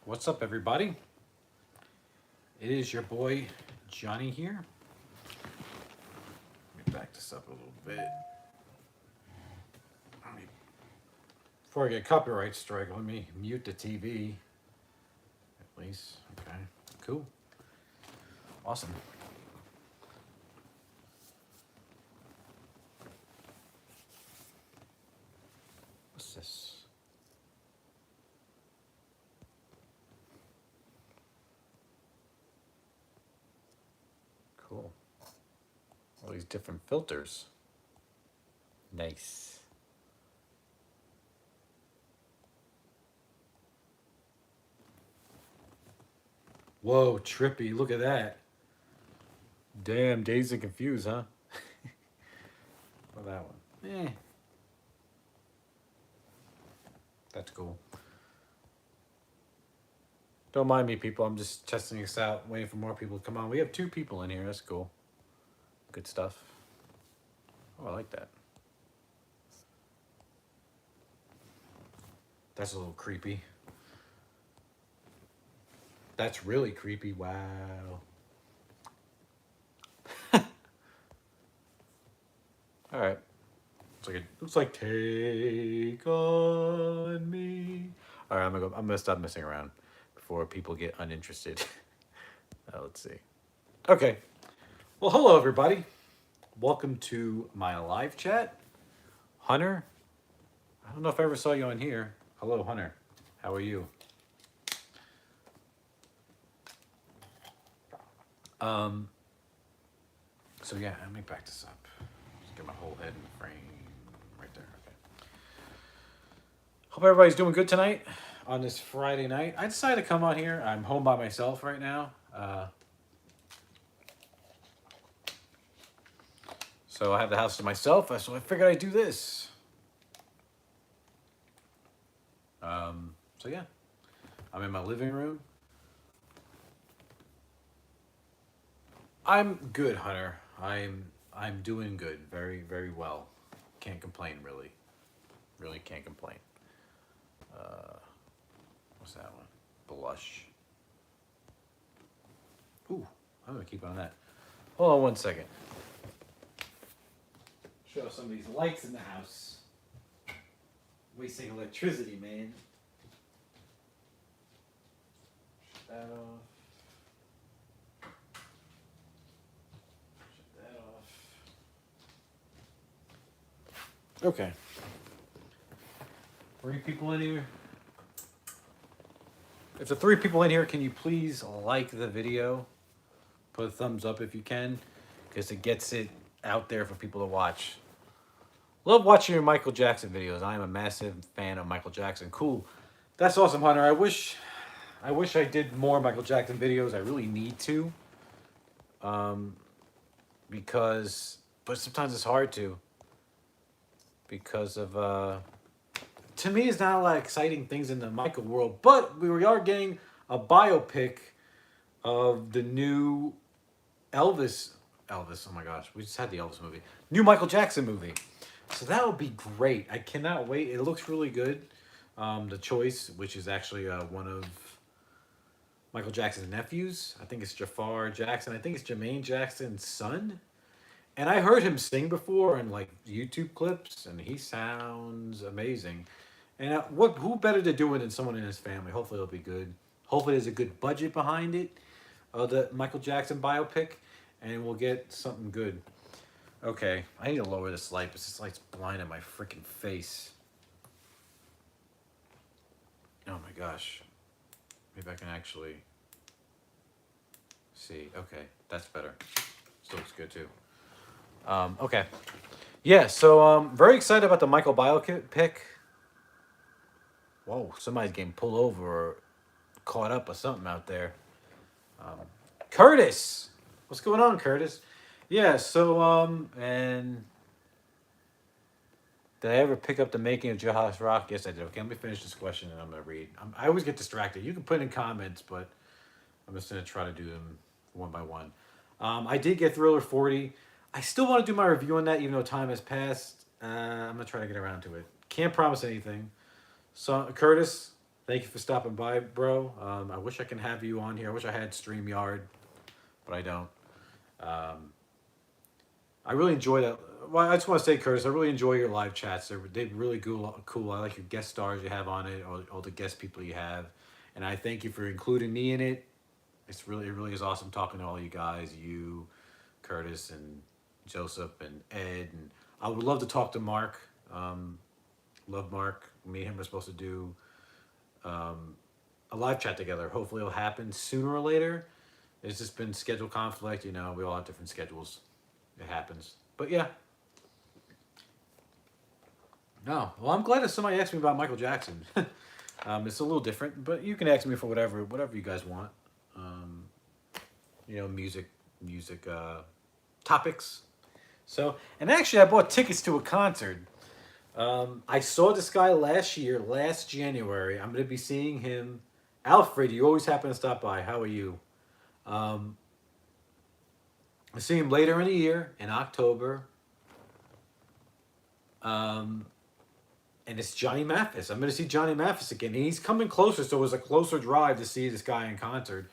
What's up, everybody? It is your boy Johnny here. Let me back this up a little bit. Before I get copyright strike, let me mute the TV. At least, okay, cool, awesome. What's this? Cool. All these different filters. Nice. Whoa, trippy. Look at that. Damn, Dazed and Confused, huh? Well, that one. That's cool. Don't mind me, people. I'm just testing this out, waiting for more people to come on. We have 2 people in here. That's cool. Good stuff. Oh, I like that. That's a little creepy. That's really creepy. Wow. All right. Looks like Take on Me. All right, I'm gonna stop messing around before people get uninterested. Let's see. Okay. Well, hello everybody. Welcome to my live chat. Hunter, I don't know if I ever saw you on here. Hello, Hunter. How are you? So yeah, let me back this up. Just get my whole head in the frame right there. Okay. Hope everybody's doing good tonight on this Friday night. I decided to come on here. I'm home by myself right now. So I have the house to myself, so I figured I'd do this. So yeah, I'm in my living room. I'm good, Hunter. I'm doing good, very very well. Can't complain, really. Really can't complain. What's that one? Blush. Ooh, I'm gonna keep on that. Hold on one second. Show some of these lights in the house. Wasting electricity, man. Shut that off. Shut that off. Okay. 3 people in here. If the 3 people in here, can you please like the video? Put a thumbs up if you can, because it gets it out there for people to watch. Love watching your Michael Jackson videos. I am a massive fan of Michael Jackson. Cool. That's awesome, Hunter. I wish I did more Michael Jackson videos. I really need to. But sometimes it's hard to. Because of, to me, it's not a lot of exciting things in the Michael world. But we are getting a biopic of the new Elvis, oh my gosh, we just had the Elvis movie. New Michael Jackson movie. So that would be great. I cannot wait. It looks really good. The Choice, which is actually one of Michael Jackson's nephews. I think it's Jafar Jackson. I think it's Jermaine Jackson's son. And I heard him sing before in like YouTube clips, and he sounds amazing. And who better to do it than someone in his family? Hopefully it'll be good. Hopefully there's a good budget behind it. The Michael Jackson biopic, and we'll get something good. Okay, I need to lower this light, because this light's blinding my freaking face. Oh my gosh. Maybe I can actually see. Okay, that's better. Still looks good too. Okay. Yeah, so very excited about the Michael biopic. Whoa, somebody's getting pulled over or caught up or something out there. Curtis! What's going on, Curtis? Yeah, so, and did I ever pick up the making of Jailhouse Rock? Yes, I did. Okay, let me finish this question and I'm going to read. I always get distracted. You can put in comments, but I'm just going to try to do them one by one. I did get Thriller 40. I still want to do my review on that, even though time has passed. I'm going to try to get around to it. Can't promise anything. So, Curtis, Thank you for stopping by, bro. I wish I can have you on here. I wish I had StreamYard, but I don't. Um, I really enjoy that. Well, I just want to say, Curtis, I really enjoy your live chats. They're really cool. Cool. I like your guest stars you have on it, or all the guest people you have, and I thank you for including me in it. It really is awesome talking to all you guys, you, Curtis, and Joseph, and Ed, and I would love to talk to Mark. Um, love Mark. Me and him are supposed to do um, a live chat together. Hopefully, it'll happen sooner or later. It's just been schedule conflict. You know, we all have different schedules. It happens. But yeah. No. Well, I'm glad that somebody asked me about Michael Jackson. It's a little different, but you can ask me for whatever you guys want. Um, music topics. So, and actually, I bought tickets to a concert. I saw this guy last January. I'm going to be seeing him. Alfred, you always happen to stop by. How are you? Um, I see him later in the year, in October. Um, and it's Johnny Mathis. I'm going to see Johnny Mathis again. And he's coming closer, so it was a closer drive to see this guy in concert.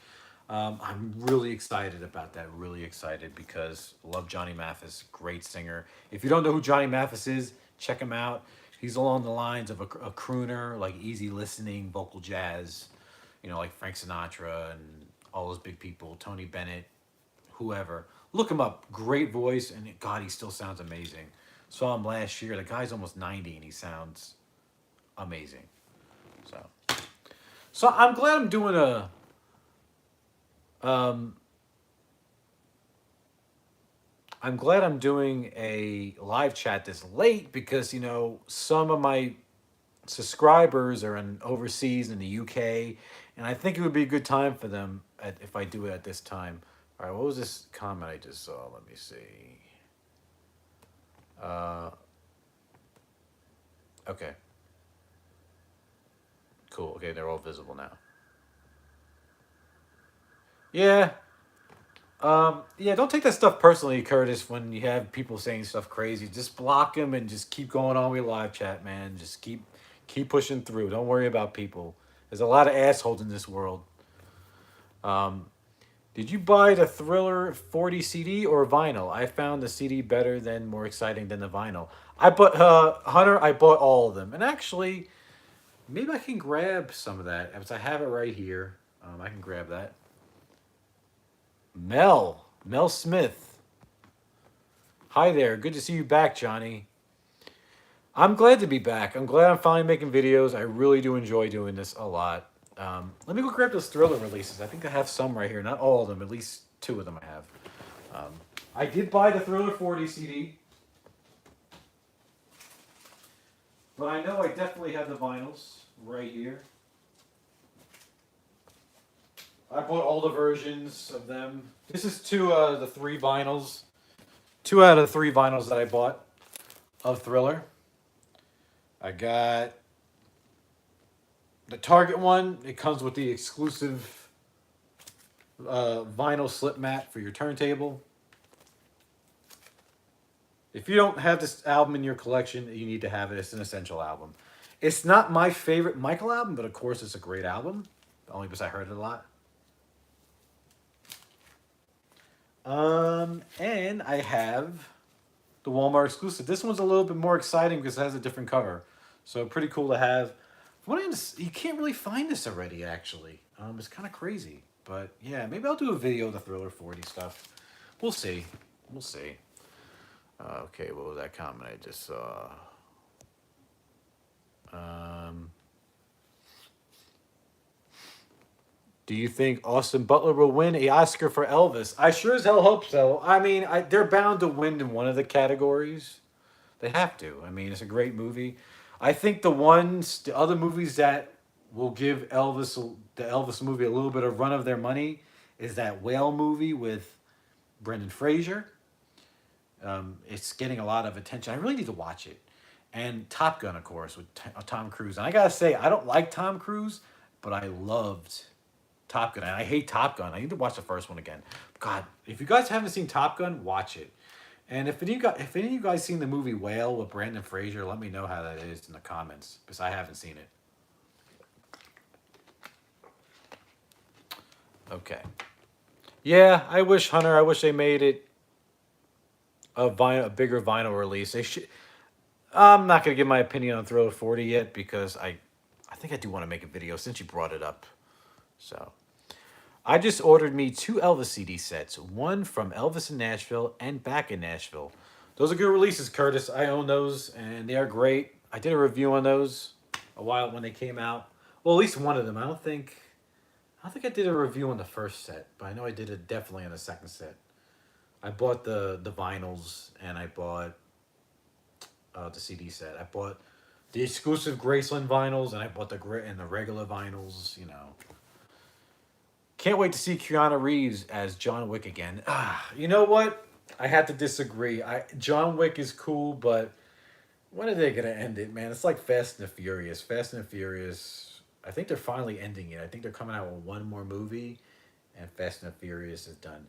I'm really excited about that. Really excited because I love Johnny Mathis. Great singer. If you don't know who Johnny Mathis is, check him out. He's along the lines of a crooner, like easy listening, vocal jazz, like Frank Sinatra and all those big people, Tony Bennett, whoever. Look him up. Great voice, and God, he still sounds amazing. Saw him last year. The guy's almost 90, and he sounds amazing. So I'm glad I'm doing a. Um, I'm glad I'm doing a live chat this late because some of my subscribers are in overseas in the UK, and I think it would be a good time for them if I do it at this time. All right, what was this comment I just saw? Let me see. Uh, okay, cool. Okay, they're all visible now. Yeah. Yeah, don't take that stuff personally, Curtis, when you have people saying stuff crazy. Just block them and just keep going on with live chat, man. Just keep pushing through. Don't worry about people. There's a lot of assholes in this world. Um, did you buy the Thriller 40 CD or vinyl? I found the CD better than more exciting than the vinyl. I bought Hunter. I bought all of them, and actually, maybe I can grab some of that. As I have it right here, I can grab that. Mel Smith. Hi there. Good to see you back, Johnny. I'm glad to be back. I'm glad I'm finally making videos. I really do enjoy doing this a lot. Let me go grab those Thriller releases. I think I have some right here. Not all of them. At least two of them I have. Um, I did buy the Thriller 40 CD. But I know I definitely have the vinyls right here. I bought all the versions of them. This is two out of the three vinyls. Two out of the three vinyls that I bought of Thriller. I got the Target one. It comes with the exclusive vinyl slip mat for your turntable. If you don't have this album in your collection, you need to have it. It's an essential album. It's not my favorite Michael album, but of course it's a great album. Only because I heard it a lot. And I have the Walmart exclusive. This one's a little bit more exciting because it has a different cover. So pretty cool to have. You can't really find this already, actually. It's kind of crazy. But yeah, maybe I'll do a video of the Thriller 40 stuff. We'll see. We'll see. Okay, what was that comment I just saw? Do you think Austin Butler will win a Oscar for Elvis? I sure as hell hope so. I mean, they're bound to win in one of the categories. They have to. I mean, it's a great movie. I think the other movies that will give the Elvis movie a little bit of run of their money is that Whale movie with Brendan Fraser. It's getting a lot of attention. I really need to watch it. And Top Gun, of course, with Tom Cruise. And I gotta say, I don't like Tom Cruise, but I loved Top Gun. And I hate Top Gun. I need to watch the first one again. God, if you guys haven't seen Top Gun, watch it. And if any of you guys seen the movie Whale with Brandon Fraser, let me know how that is in the comments because I haven't seen it. Okay. Yeah, I wish Hunter. I wish they made it a bigger vinyl release. They should. I'm not gonna give my opinion on Thriller 40 yet because I think I do want to make a video since you brought it up. So I just ordered me two Elvis CD sets, one from Elvis in Nashville and back in Nashville. Those are good releases, Curtis. I own those and they are great. I did a review on those a while when they came out. Well, at least one of them. I don't think I did a review on the first set, but I know I did it definitely on the second set. I bought the vinyls and I bought the CD set. I bought the exclusive Graceland vinyls and I bought the regular vinyls. Can't wait to see Keanu Reeves as John Wick again. You know what? I had to disagree. John Wick is cool, but when are they gonna end it, man? It's like Fast and the Furious. Fast and the Furious. I think they're finally ending it. I think they're coming out with one more movie, and Fast and the Furious is done.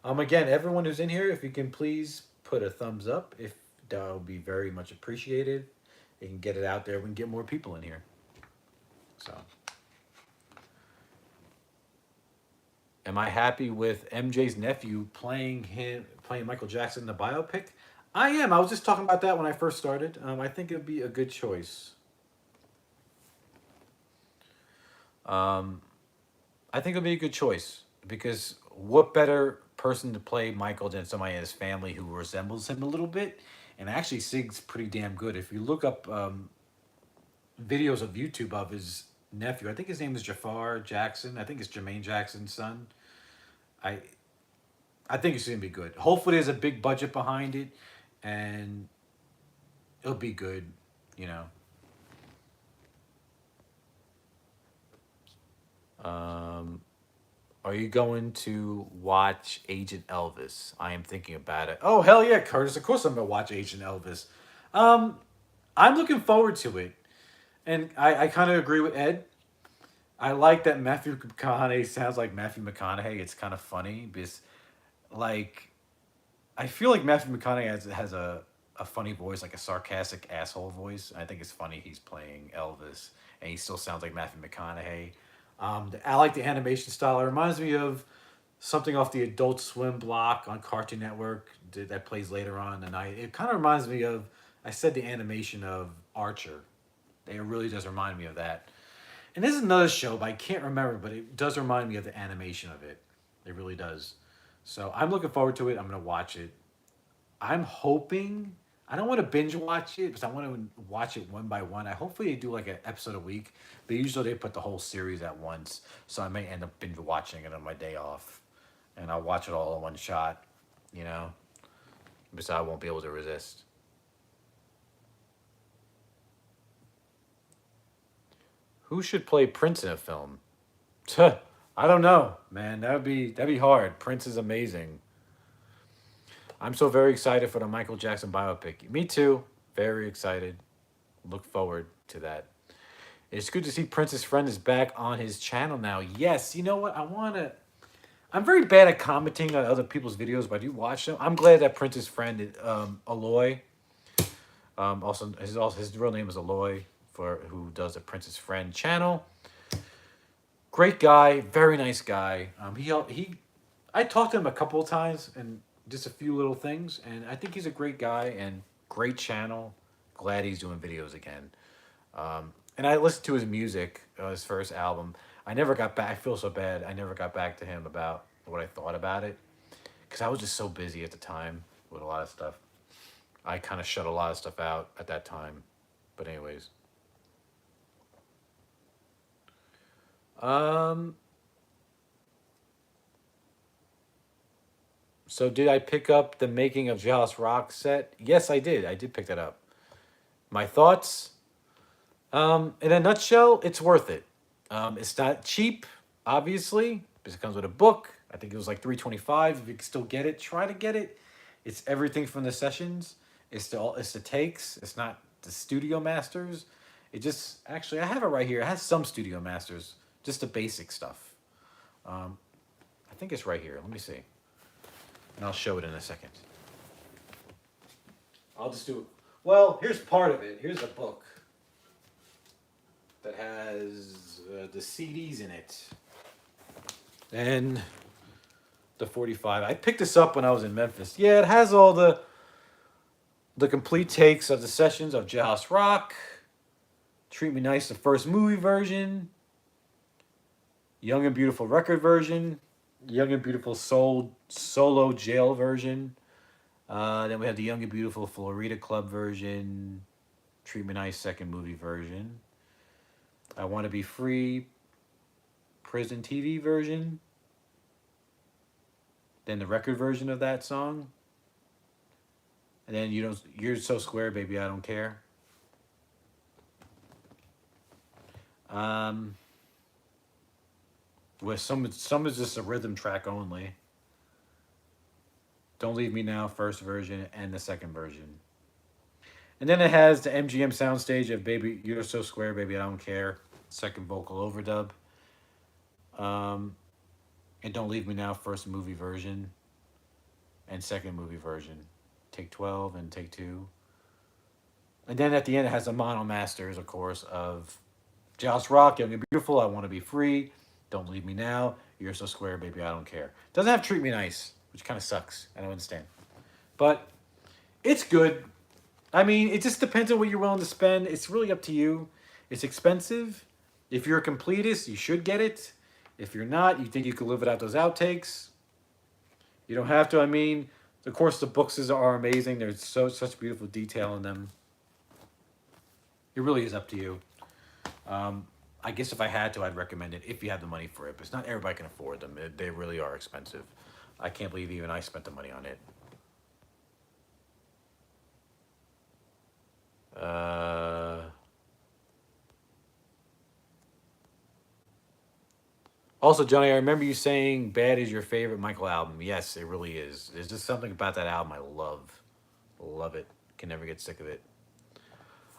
Again, everyone who's in here, if you can please put a thumbs up, if that would be very much appreciated. You can get it out there. We can get more people in here. So, am I happy with MJ's nephew playing Michael Jackson in the biopic? I am. I was just talking about that when I first started. I think it would be a good choice. Um, I think it would be a good choice because what better person to play Michael than somebody in his family who resembles him a little bit and actually sings pretty damn good. If you look up videos of YouTube of his nephew, I think his name is Jafar Jackson. I think it's Jermaine Jackson's son. I I think it's gonna be good. Hopefully, there's a big budget behind it, and it'll be good. You know. Um, are you going to watch Agent Elvis? I am thinking about it. Oh hell yeah, Curtis! Of course I'm gonna watch Agent Elvis. Um, I'm looking forward to it, and I kind of agree with Ed. I like that Matthew McConaughey sounds like Matthew McConaughey. It's kind of funny because, like, I feel like Matthew McConaughey has a funny voice, like a sarcastic asshole voice. I think it's funny he's playing Elvis, and he still sounds like Matthew McConaughey. I like the animation style. It reminds me of something off the Adult Swim block on Cartoon Network that plays later on in the night. It kind of reminds me of, I said the animation of Archer. It really does remind me of that. And this is another show, but I can't remember, but it does remind me of the animation of it. It really does. So I'm looking forward to it. I'm going to watch it. I'm hoping, I don't want to binge watch it because I want to watch it one by one. I hopefully they do like an episode a week, but usually they put the whole series at once. So I may end up binge watching it on my day off. And I'll watch it all in one shot, you know, because I won't be able to resist. Who should play Prince in a film? Tuh, I don't know, man. That'd be hard. Prince is amazing. I'm so very excited for the Michael Jackson biopic. Me too. Very excited. Look forward to that. It's good to see Prince's friend is back on his channel now. Yes, you know what? I'm very bad at commenting on other people's videos, but I do watch them. I'm glad that Prince's friend, Aloy, also his real name is Aloy, for who does the Prince's Friend channel. Great guy, very nice guy. I talked to him a couple of times and just a few little things, and I think he's a great guy and great channel. Glad he's doing videos again. And I listened to his music, his first album. I never got back. I feel so bad. I never got back to him about what I thought about it because I was just so busy at the time with a lot of stuff. I kind of shut a lot of stuff out at that time. But anyways, um, so did I pick up the Making of Jailhouse Rock set? Yes, I did. I did pick that up. My thoughts. In a nutshell, it's worth it. It's not cheap, obviously, because it comes with a book. I think it was like 325. If you can still get it, try to get it. It's everything from the sessions. It's the takes. It's not the studio masters. It just actually I have it right here. It has some studio masters, just the basic stuff. Um, I think it's right here. Let me see, and I'll show it in a second. I'll just do it. Well, here's part of it. Here's a book that has the CDs in it. And the 45. I picked this up when I was in Memphis. Yeah, it has all the complete takes of the sessions of Jailhouse Rock, Treat Me Nice, the first movie version, Young and Beautiful record version, Young and Beautiful Soul solo jail version. Then we have the Young and Beautiful Florida Club version, Treat Me Nice second movie version. I Want to Be Free prison TV version. Then the record version of that song. And then You're So Square, Baby, I Don't Care. Um, with some is just a rhythm track only. Don't Leave Me Now, first version, and the second version. And then it has the MGM soundstage of Baby You're So Square, Baby, I Don't Care, second vocal overdub. Um, and Don't Leave Me Now, first movie version, and second movie version. Take 12 and take 2. And then at the end, it has the mono masters, of course, of Jailhouse Rock, Young and Beautiful, I Want to Be Free, Don't Leave Me Now, You're So Square, Baby, I Don't Care. Doesn't have Treat Me Nice, which kind of sucks. I don't understand. But it's good. I mean, it just depends on what you're willing to spend. It's really up to you. It's expensive. If you're a completist, you should get it. If you're not, you think you could live without those outtakes. You don't have to. I mean, of course, the books are amazing. There's such beautiful detail in them. It really is up to you. Um, I guess if I had to, I'd recommend it if you have the money for it. But it's not everybody can afford them. They really are expensive. I can't believe even I spent the money on it. Uh, Also, Johnny, I remember you saying "Bad" is your favorite Michael album. Yes, it really is. There's just something about that album I love it. Can never get sick of it.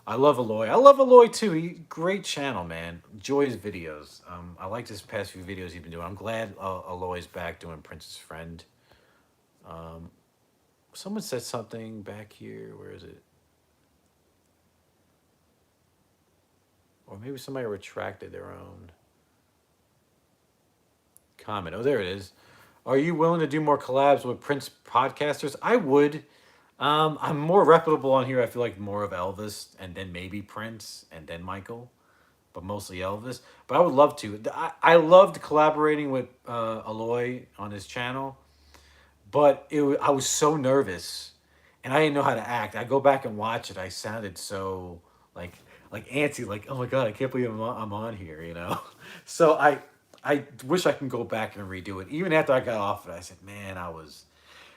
I love Aloy. I love Aloy too. Great channel, man. Enjoy his videos. I like this past few videos he's been doing. I'm glad Aloy's back doing Prince's Friend. Um, Someone said something back here. Where is it? Or maybe somebody retracted their own comment. Oh, there it is. Are you willing to do more collabs with Prince podcasters? I would. I'm more reputable on here. I feel like more of Elvis, and then maybe Prince, and then Michael, but mostly Elvis. But I would love to. I loved collaborating with Aloy on his channel, but I was so nervous, and I didn't know how to act. I go back and watch it. I sounded so like like antsy, like oh my god, I can't believe I'm on here, you know. So I wish I can go back and redo it. Even after I got off it, I said, man, I was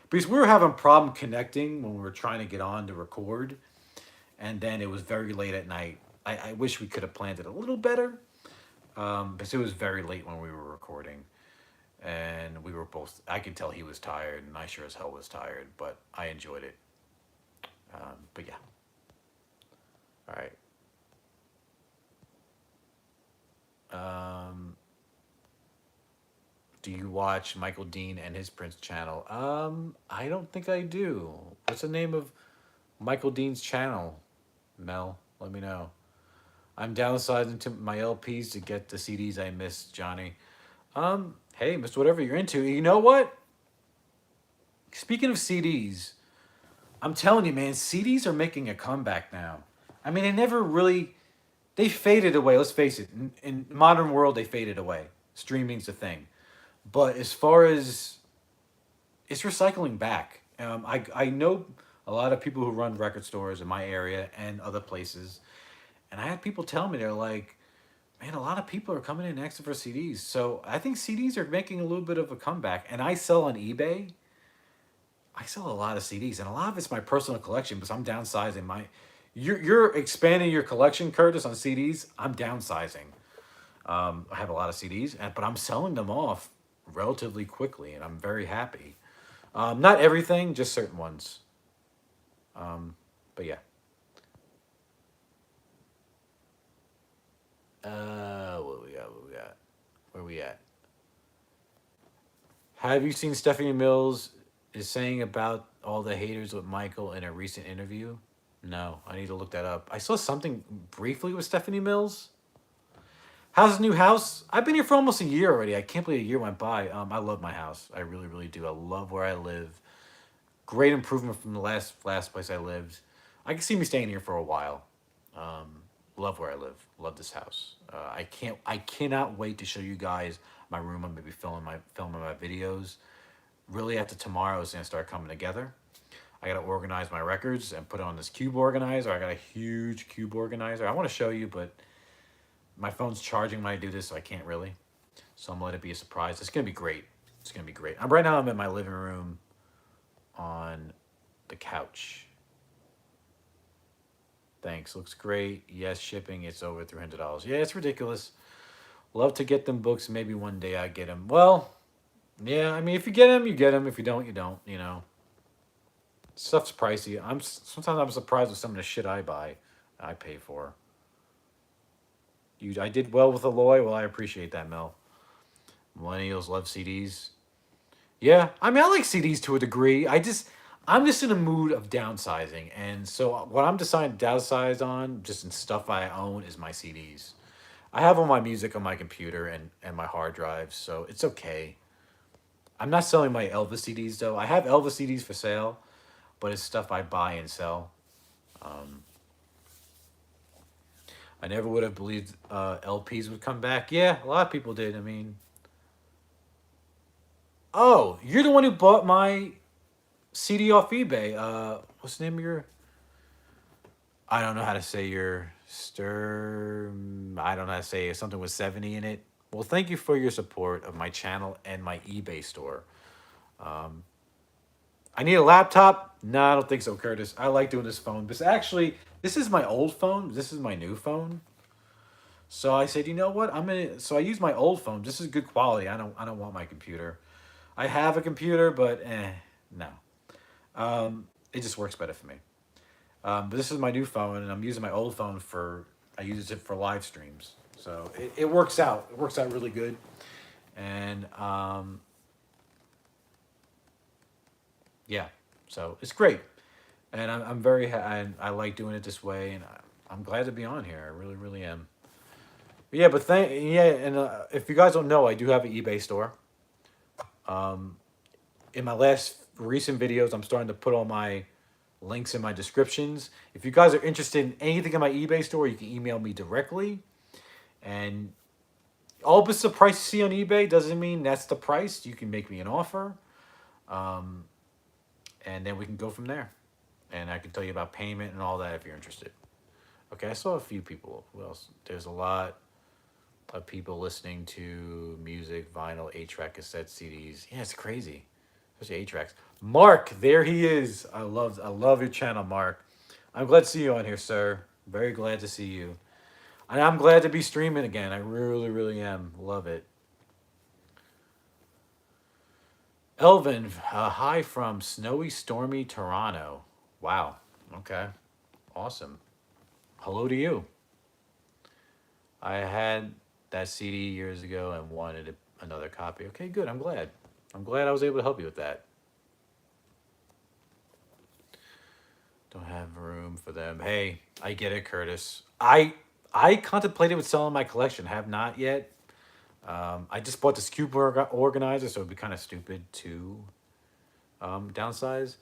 because we were having problem connecting when we were trying to get on to record, and then it was very late at night. I wish we could have planned it a little better, because it was very late when we were recording, and we were both. I could tell he was tired, and I sure as hell was tired, but I enjoyed it. But yeah, all right. Um, do you watch Michael Dean and his Prince channel? I don't think I do. What's the name of Michael Dean's channel? Mel, let me know. I'm downsizing to my LPs to get the CDs I missed, Johnny. Hey, miss whatever you're into. You know what? Speaking of CDs, I'm telling you, man, CDs are making a comeback now. I mean, they faded away. Let's face it. In modern world, they faded away. Streaming's a thing. But as far as it's recycling back, I know a lot of people who run record stores in my area and other places, and I had people tell me they're like, man, a lot of people are coming in asking for CDs. So I think CDs are making a little bit of a comeback. And I sell on eBay. I sell a lot of CDs, and a lot of it's my personal collection because I'm downsizing my. You're expanding your collection, Curtis, on CDs. I'm downsizing. I have a lot of CDs, but I'm selling them off relatively quickly, and I'm very happy. Not everything, just certain ones. But yeah. What we got? What we got? Where we at? Have you seen Stephanie Mills is saying about all the haters with Michael in a recent interview? No, I need to look that up. I saw something briefly with Stephanie Mills. How's the new house? I've been here for almost a year already. I can't believe a year went by. I love my house. I really, really do. I love where I live. Great improvement from the last place I lived. I can see me staying here for a while. Um, Love where I live. Love this house. I cannot wait to show you guys my room. I'm gonna be filming my videos. Really, after tomorrow, it's gonna start coming together. I gotta organize my records and put it on this cube organizer. I got a huge cube organizer. I want to show you, but my phone's charging when I do this, so I can't really. So I'm gonna let it be a surprise. It's gonna be great. It's gonna be great. Right now. I'm in my living room on the couch. Thanks. Looks great. Yes, shipping. It's over $300. Yeah, it's ridiculous. Love to get them books. Maybe one day I get them. Well, yeah. I mean, if you get them, you get them. If you don't, you don't. You know, stuff's pricey. Sometimes I'm surprised with some of the shit I buy, I pay for. I did well with Aloy. Well, I appreciate that, Mel. Millennials love CDs. Yeah, I mean, I like CDs to a degree. I'm just in a mood of downsizing, and so what I'm deciding to downsize on, just in stuff I own, is my CDs. I have all my music on my computer and my hard drive, so it's okay. I'm not selling my Elvis CDs though. I have Elvis CDs for sale, but it's stuff I buy and sell. Um, I never would have believed LPs would come back. Yeah, a lot of people did. I mean, oh, you're the one who bought my CD off eBay. What's the name of your? I don't know how to say your stir. I don't know how to say it. Something with 70 in it. Well, thank you for your support of my channel and my eBay store. Um, I need a laptop. No, I don't think so, Curtis. I like doing this phone. But actually, this is my old phone. This is my new phone. So I said, you know what? I'm gonna. So I use my old phone. This is good quality. I don't want my computer. I have a computer, but no. It just works better for me. But this is my new phone, and I'm using my old phone for. I use it for live streams, so it works out. It works out really good, and yeah, so it's great, and I'm very I like doing it this way, and I'm glad to be on here. I really, really am. But yeah, and if you guys don't know, I do have an eBay store. Um, in my last recent videos, I'm starting to put all my links in my descriptions. If you guys are interested in anything in my eBay store, you can email me directly. And all but the price you see on eBay doesn't mean that's the price. You can make me an offer, um, and then we can go from there. And I can tell you about payment and all that if you're interested. Okay, I saw a few people. Who else? There's a lot of people listening to music, vinyl, 8-track, cassette, CDs. Yeah, it's crazy. Especially 8-tracks. Mark, there he is. I love your channel, Mark. I'm glad to see you on here, sir. Very glad to see you. And I'm glad to be streaming again. I really, really am. Love it. Elvin, hi from snowy, stormy Toronto. Wow. Okay. Awesome. Hello to you. I had that CD years ago and wanted another copy. Okay, good. I'm glad. I'm glad I was able to help you with that. Don't have room for them. Hey, I get it, Curtis. I contemplated with selling my collection. Have not yet. I just bought this cube organizer, so it'd be kind of stupid to downsize.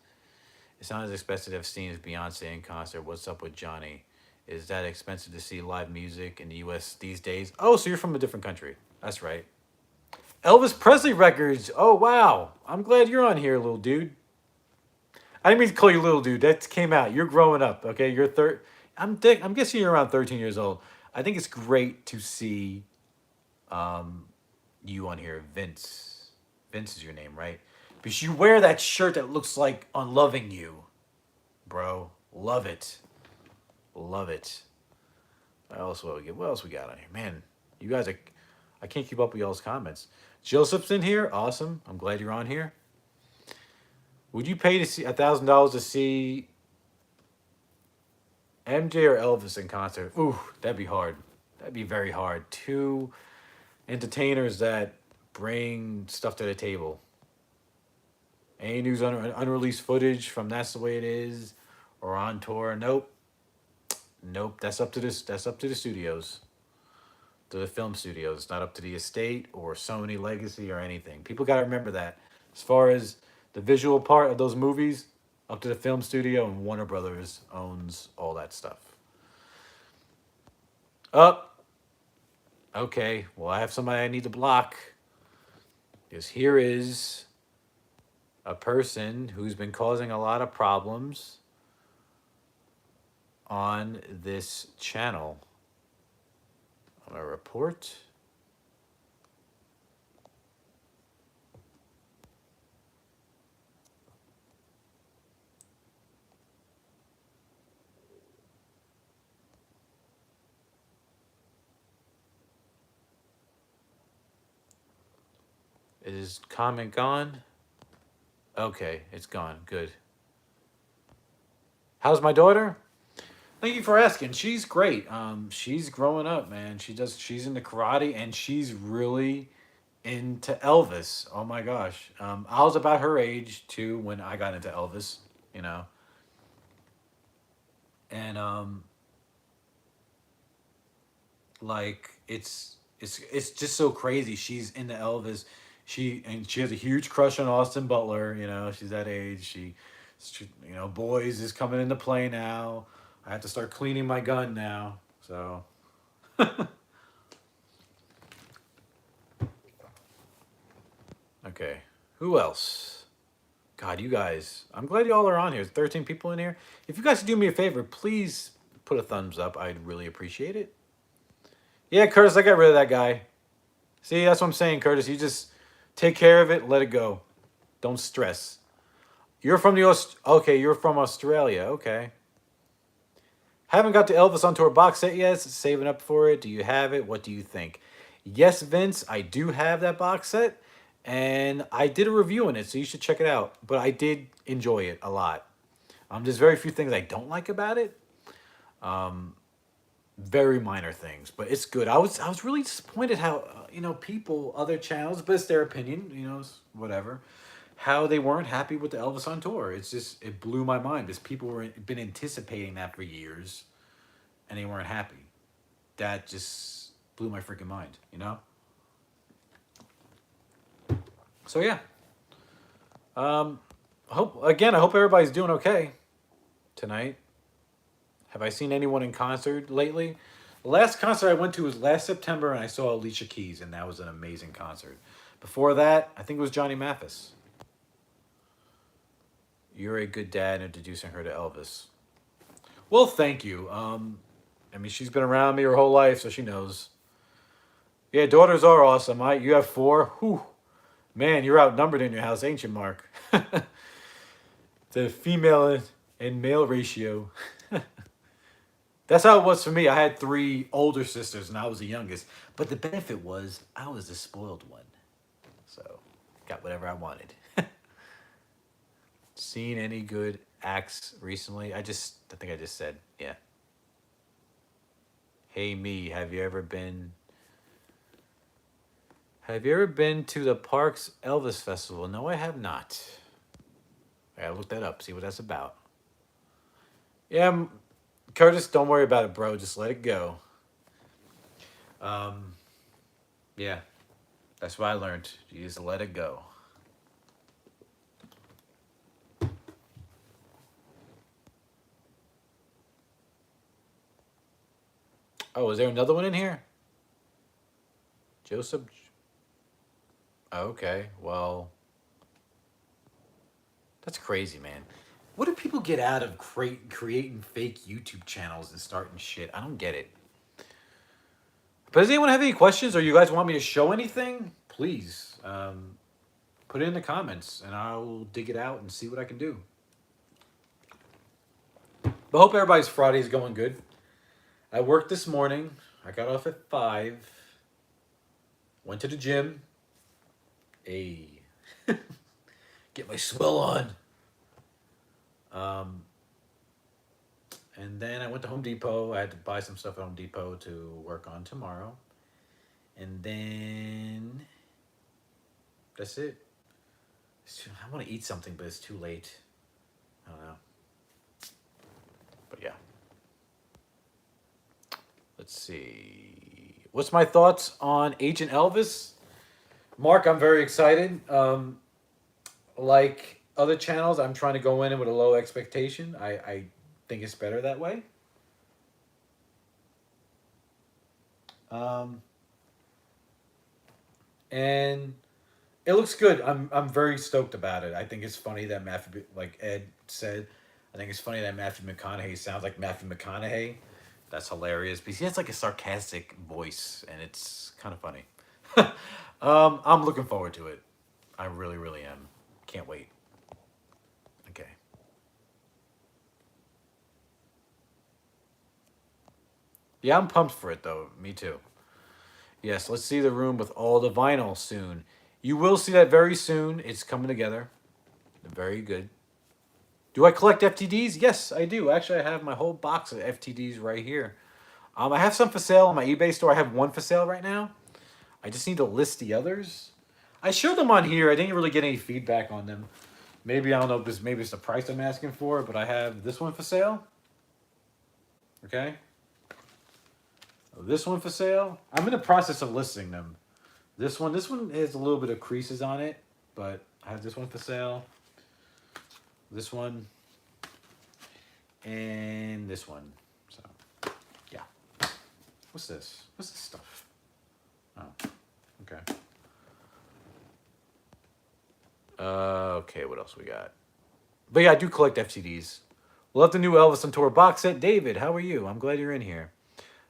It's not as expensive to have seen as Beyonce in concert. What's up with Johnny? Is that expensive to see live music in the U.S. these days? Oh, so you're from a different country. That's right. Elvis Presley records. Oh, wow. I'm glad you're on here, little dude. I didn't mean to call you little dude. That came out. You're growing up, okay? You're I'm guessing you're around 13 years old. I think it's great to see you on here, Vince. Vince is your name, right? Because you wear that shirt that looks like Unloving You, bro. Love it. Love it. What else we got on here? Man, you guys are... I can't keep up with y'all's comments. Joseph's in here. Awesome. I'm glad you're on here. Would you pay to see $1,000 to see MJ or Elvis in concert? Ooh, that'd be hard. That'd be very hard. Two entertainers that bring stuff to the table. Any news on unreleased footage from That's the Way It Is or on tour? Nope. Nope. That's up to the studios. to the film studios. It's not up to the estate or Sony Legacy or anything. People got to remember that. As far as the visual part of those movies, up to the film studio, and Warner Brothers owns all that stuff. Up. Okay, well, I have somebody I need to block. Because here is a person who's been causing a lot of problems on this channel. I'm gonna report. Is comment gone? Okay, it's gone. Good. How's my daughter? Thank you for asking. She's great. She's growing up, man. She's into karate and she's really into Elvis. Oh my gosh. I was about her age too when I got into Elvis, you know. And like it's just so crazy. She's into Elvis. She has a huge crush on Austin Butler. You know, she's that age. You know, boys is coming into play now. I have to start cleaning my gun now. So. Okay, who else? God, you guys. I'm glad y'all are on here. There's 13 people in here. If you guys could do me a favor, please put a thumbs up. I'd really appreciate it. Yeah, Curtis, I got rid of that guy. See, that's what I'm saying, Curtis. You just take care of it, let it go. Don't stress. You're from okay, you're from Australia. Okay. Haven't got the Elvis on Tour box set yet. Saving up for it. Do you have it? What do you think? Yes, Vince, I do have that box set. And I did a review on it, so you should check it out. But I did enjoy it a lot. There's very few things I don't like about it. Very minor things, but it's good. I was really disappointed how you know, people, other channels, but it's their opinion, you know, whatever, how they weren't happy with the Elvis on tour. It blew my mind because people were been anticipating that for years, and they weren't happy. That just blew my freaking mind, you know. So yeah, I hope everybody's doing okay tonight. Have I seen anyone in concert lately? The last concert I went to was last September, and I saw Alicia Keys, and that was an amazing concert. Before that, I think it was Johnny Mathis. You're a good dad introducing her to Elvis. Well, thank you. I mean, she's been around me her whole life, so she knows. Yeah, daughters are awesome. You have 4. Whew. Man, you're outnumbered in your house, ain't you, Mark? The female and male ratio. That's how it was for me. I had 3 older sisters, and I was the youngest. But the benefit was I was the spoiled one. So, got whatever I wanted. Seen any good acts recently? I think I just said, yeah. Hey, me, have you ever been to the Parks Elvis Festival? No, I have not. I gotta look that up, see what that's about. Yeah, Curtis, don't worry about it, bro. Just let it go. Yeah, that's what I learned. You just let it go. Oh, is there another one in here? Joseph. Okay, well, that's crazy, man. What do people get out of creating fake YouTube channels and starting shit? I don't get it. But does anyone have any questions, or you guys want me to show anything? Please, put it in the comments, and I'll dig it out and see what I can do. But hope everybody's Friday is going good. I worked this morning. I got off at 5. Went to the gym. Get my swell on. And then I went to Home Depot. I had to buy some stuff at Home Depot to work on tomorrow. And then that's it. I want to eat something, but it's too late. I don't know. But yeah. Let's see. what's my thoughts on Agent Elvis? Mark, I'm very excited. Like other channels, I'm trying to go in with a low expectation. I think it's better that way. Um, and it looks good. I'm very stoked about it. I think it's funny that Matthew, like Ed said, I think it's funny that Matthew McConaughey sounds like Matthew McConaughey. That's hilarious because he has like a sarcastic voice, and it's kind of funny. I'm looking forward to it. I really, really am. Can't wait. Okay. Yeah, I'm pumped for it though. Me too. Yes, let's see the room with all the vinyl soon. You will see that very soon. It's coming together. Very good. Do I collect FTDs? Yes, I do. Actually, I have my whole box of FTDs right here. I have some for sale on my eBay store. I have one for sale right now. I just need to list the others. I showed them on here. I didn't really get any feedback on them. Maybe I don't know if this maybe it's the price I'm asking for, but I have this one for sale. Okay. This one for sale. I'm in the process of listing them. This one has a little bit of creases on it, but I have this one for sale. This one and this one. So, yeah. What's this? What's this stuff? Oh, okay. Okay, what else we got? But yeah, I do collect FCDs. Love the new Elvis on Tour box set. David, how are you? I'm glad you're in here.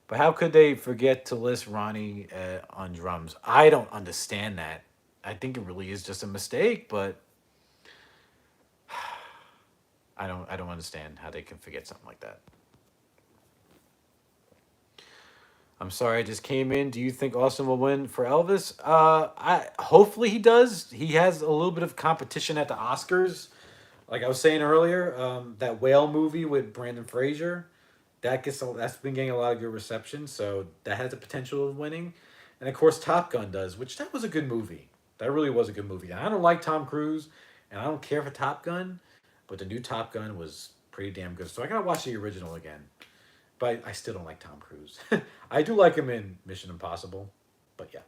But how could they forget to list Ronnie on drums? I don't understand that. I think it really is just a mistake, but I don't understand how they can forget something like that. I'm sorry, I just came in. Do you think Austin will win for Elvis? I hopefully he does. He has a little bit of competition at the Oscars. Like I was saying earlier, that whale movie with Brandon Fraser, that's been getting a lot of good reception. So that has the potential of winning, and of course Top Gun does, which that was a good movie. That really was a good movie. And I don't like Tom Cruise, and I don't care for Top Gun, but the new Top Gun was pretty damn good. So I gotta watch the original again. But I still don't like Tom Cruise. I do like him in Mission Impossible, but yeah.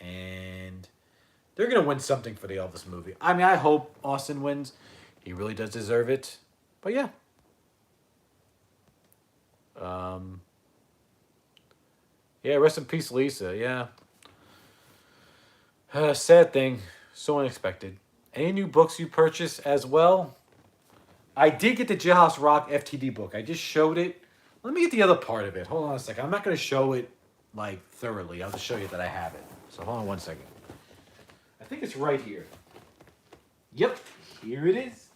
And they're gonna win something for the Elvis movie. I mean, I hope Austin wins. He really does deserve it. But yeah. Um, yeah, rest in peace, Lisa. Yeah. Sad thing. So unexpected. Any new books you purchased as well? I did get the Jailhouse Rock FTD book. I just showed it. Let me get the other part of it. Hold on a second. I'm not going to show it like thoroughly. I'll just show you that I have it. So hold on one second. I think it's right here. Yep, here it is.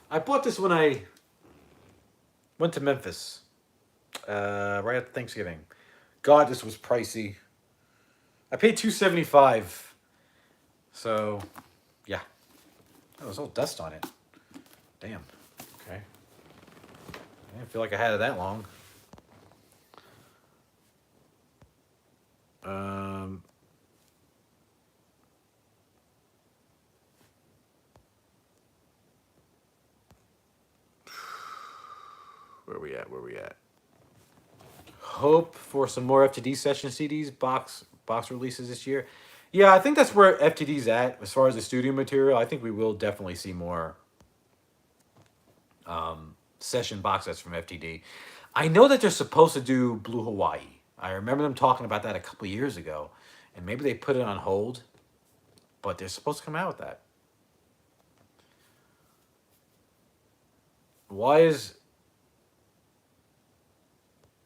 I bought this when I went to Memphis, right after Thanksgiving. God, this was pricey. I paid $275. So, yeah. Oh, there's all dust on it. Damn. Okay. I didn't feel like I had it that long. Um, where we at? Where we at? Hope for some more FTD session CDs box releases this year. Yeah, I think that's where FTD's at as far as the studio material. I think we will definitely see more session box sets from FTD. I know that they're supposed to do Blue Hawaii. I remember them talking about that a couple of years ago, and maybe they put it on hold, but they're supposed to come out with that. Why is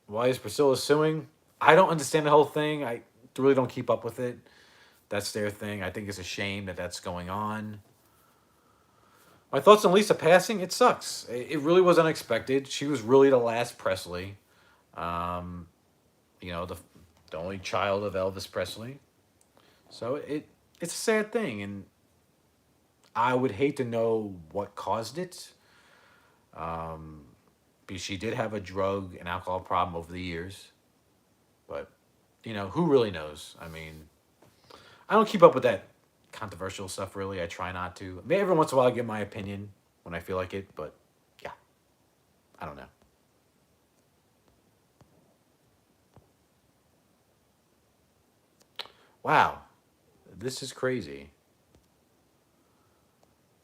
why is Priscilla suing? I don't understand the whole thing. I really don't keep up with it. That's their thing. I think it's a shame that that's going on. My thoughts on Lisa passing? It sucks. It really was unexpected. She was really the last Presley. Um, the only child of Elvis Presley. So it's a sad thing, and I would hate to know what caused it. Um, because she did have a drug and alcohol problem over the years, but who really knows? I mean, I don't keep up with that controversial stuff really. I try not to. Maybe every once in a while I give my opinion when I feel like it, but yeah, I don't know. Wow, this is crazy.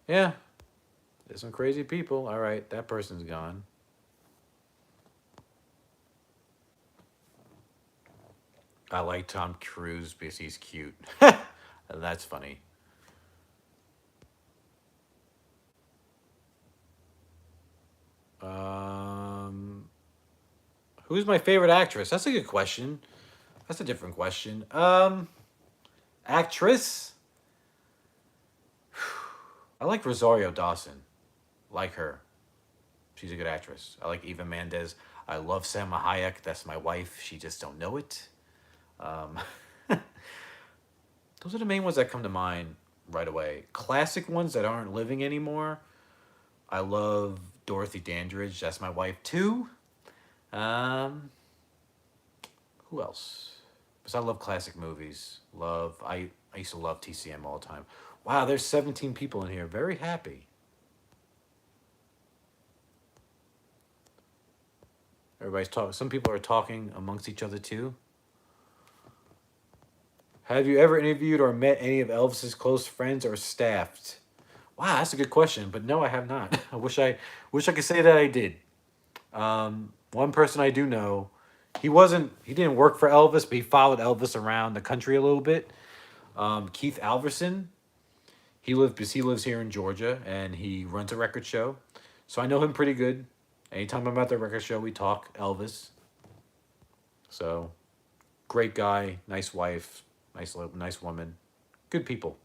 Yeah, there's some crazy people. All right, that person's gone. I like Tom Cruise because he's cute. That's funny. Um, who's my favorite actress? That's a good question. That's a different question. Actress. I like Rosario Dawson. Like her. She's a good actress. I like Eva Mendes. I love Salma Hayek. That's my wife. She just don't know it. Um, those are the main ones that come to mind right away. Classic ones that aren't living anymore. I love Dorothy Dandridge. That's my wife too. Um, who else? Because I love classic movies. I used to love TCM all the time. Wow, there's 17 people in here. Very happy. Everybody's talking. Some people are talking amongst each other too. Have you ever interviewed or met any of Elvis's close friends or staffed? Wow, that's a good question, but no, I have not. I wish I could say that I did. One person I do know, he didn't work for Elvis, but he followed Elvis around the country a little bit. Keith Alverson, he lives here in Georgia and he runs a record show, so I know him pretty good. Anytime I'm at the record show, we talk Elvis. So great guy, nice wife, nice woman, good people.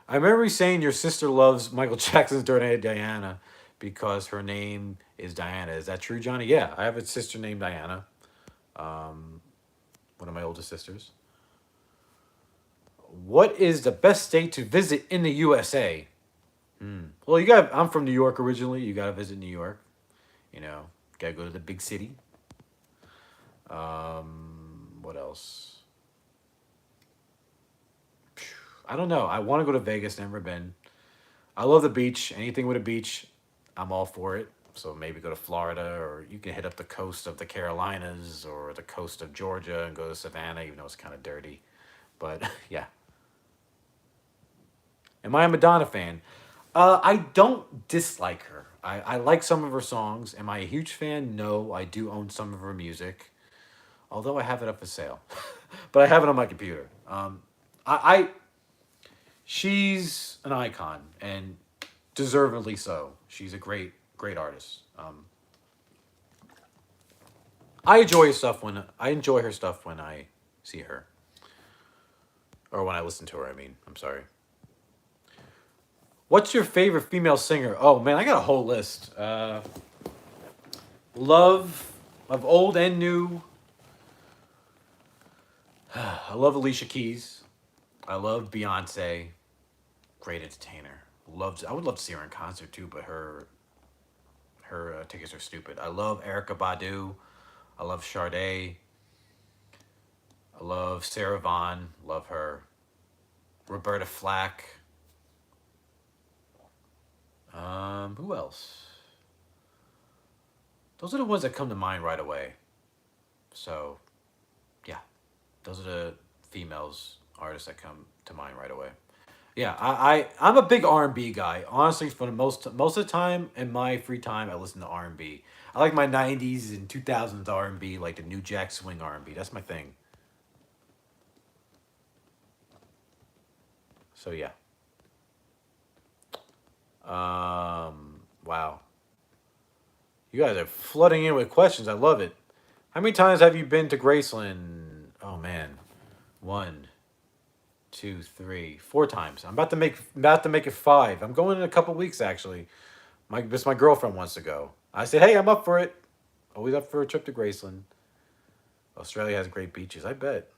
I remember you saying your sister loves Michael Jackson's Dirty Diana because her name is Diana. Is that true, Johnny? Yeah, I have a sister named Diana. Um, one of my oldest sisters. What is the best state to visit in the USA? Well, you got. I'm from New York originally. You got to visit New York. You know, got to go to the big city. What else? I don't know. I want to go to Vegas. Never been. I love the beach. Anything with a beach, I'm all for it. So maybe go to Florida, or you can hit up the coast of the Carolinas or the coast of Georgia and go to Savannah, even though it's kind of dirty. But yeah, am I a Madonna fan? I don't dislike her. I like some of her songs. Am I a huge fan? No, I do own some of her music, although I have it up for sale, but I have it on my computer. I she's an icon and deservedly so. She's a great artist. I enjoy her stuff when I see her or when I listen to her. I mean, I'm sorry. What's your favorite female singer? Oh man, I got a whole list. Love of old and new. I love Alicia Keys. I love Beyonce. Great entertainer. I would love to see her in concert too, but her tickets are stupid. I love Erica Badu. I love Sade. I love Sarah Vaughan. Love her. Roberta Flack. Who else? Those are the ones that come to mind right away. So, yeah, those are the females artists that come to mind right away. Yeah, I'm a big R&B guy. Honestly, for the most of the time in my free time, I listen to R&B. I like my '90s and 2000s R&B, like the New Jack Swing R&B. That's my thing. So yeah. Wow. You guys are flooding in with questions. I love it. How many times have you been to Graceland? Oh man, one, two, three, four times. I'm about to make it five. I'm going in a couple weeks actually. My girlfriend wants to go. I said, hey, I'm up for it. Always up for a trip to Graceland. Australia has great beaches. I bet.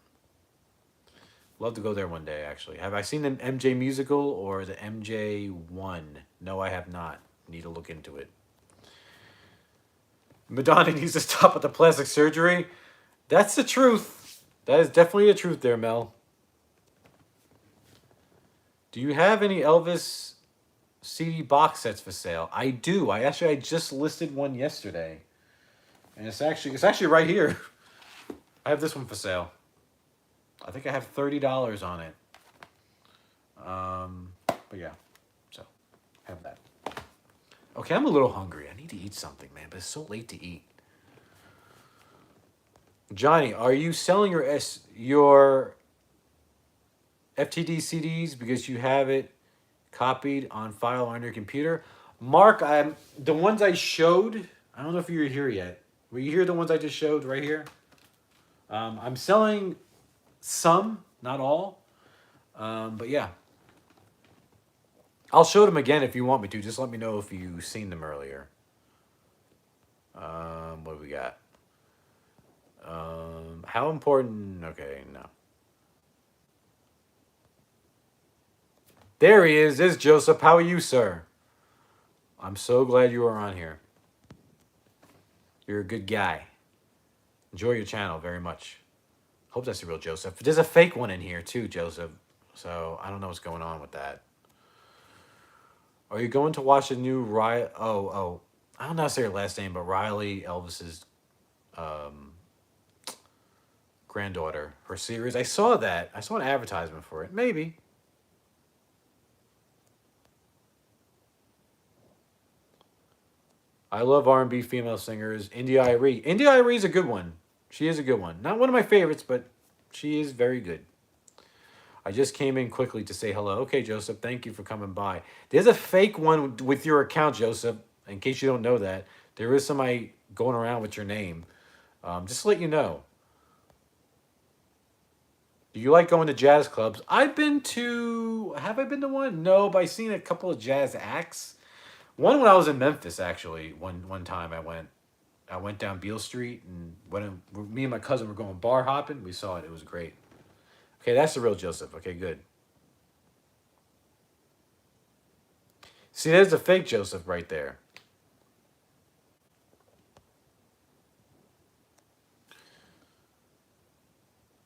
Love to go there one day. Actually, have I seen an MJ musical or the MJ one? No, I have not. Need to look into it. Madonna needs to stop with the plastic surgery. That's the truth. That is definitely the truth there, Mel. Do you have any Elvis CD box sets for sale? I do. I just listed one yesterday, and it's actually right here. I have this one for sale. I think I have $30 on it. But yeah, so have that. Okay, I'm a little hungry. I need to eat something, man. But it's so late to eat. Johnny, are you selling your FTD CDs because you have it copied on file on your computer? Mark, I'm the ones I showed. I don't know if you were here yet. Were you here? The ones I just showed right here. I'm selling some, not all. But yeah, I'll show them again if you want me to. Just let me know if you've seen them earlier. What do we got? How important? Okay, no. There he is. There's Joseph. How are you, sir? I'm so glad you are on here. You're a good guy. Enjoy your channel very much. Hope that's the real Joseph. There's a fake one in here too, Joseph. So I don't know what's going on with that. Are you going to watch the new Riley? Oh. I don't know how to say her last name, but Riley Elvis's granddaughter, her series. I saw that. I saw an advertisement for it. Maybe. I love R&B female singers. India Arie. India Arie is a good one. She is a good one. Not one of my favorites, but she is very good. I just came in quickly to say hello. Okay, Joseph, thank you for coming by. There's a fake one with your account, Joseph. In case you don't know that, there is somebody going around with your name. Just to let you know. Do you like going to jazz clubs? I've been to. Have I been to one? No, but I've seen a couple of jazz acts. One when I was in Memphis, actually. One time I went. I went down Beale Street, and me and my cousin were going bar hopping. We saw it. It was great. Okay, that's the real Joseph. Okay, good. See, there's the fake Joseph right there.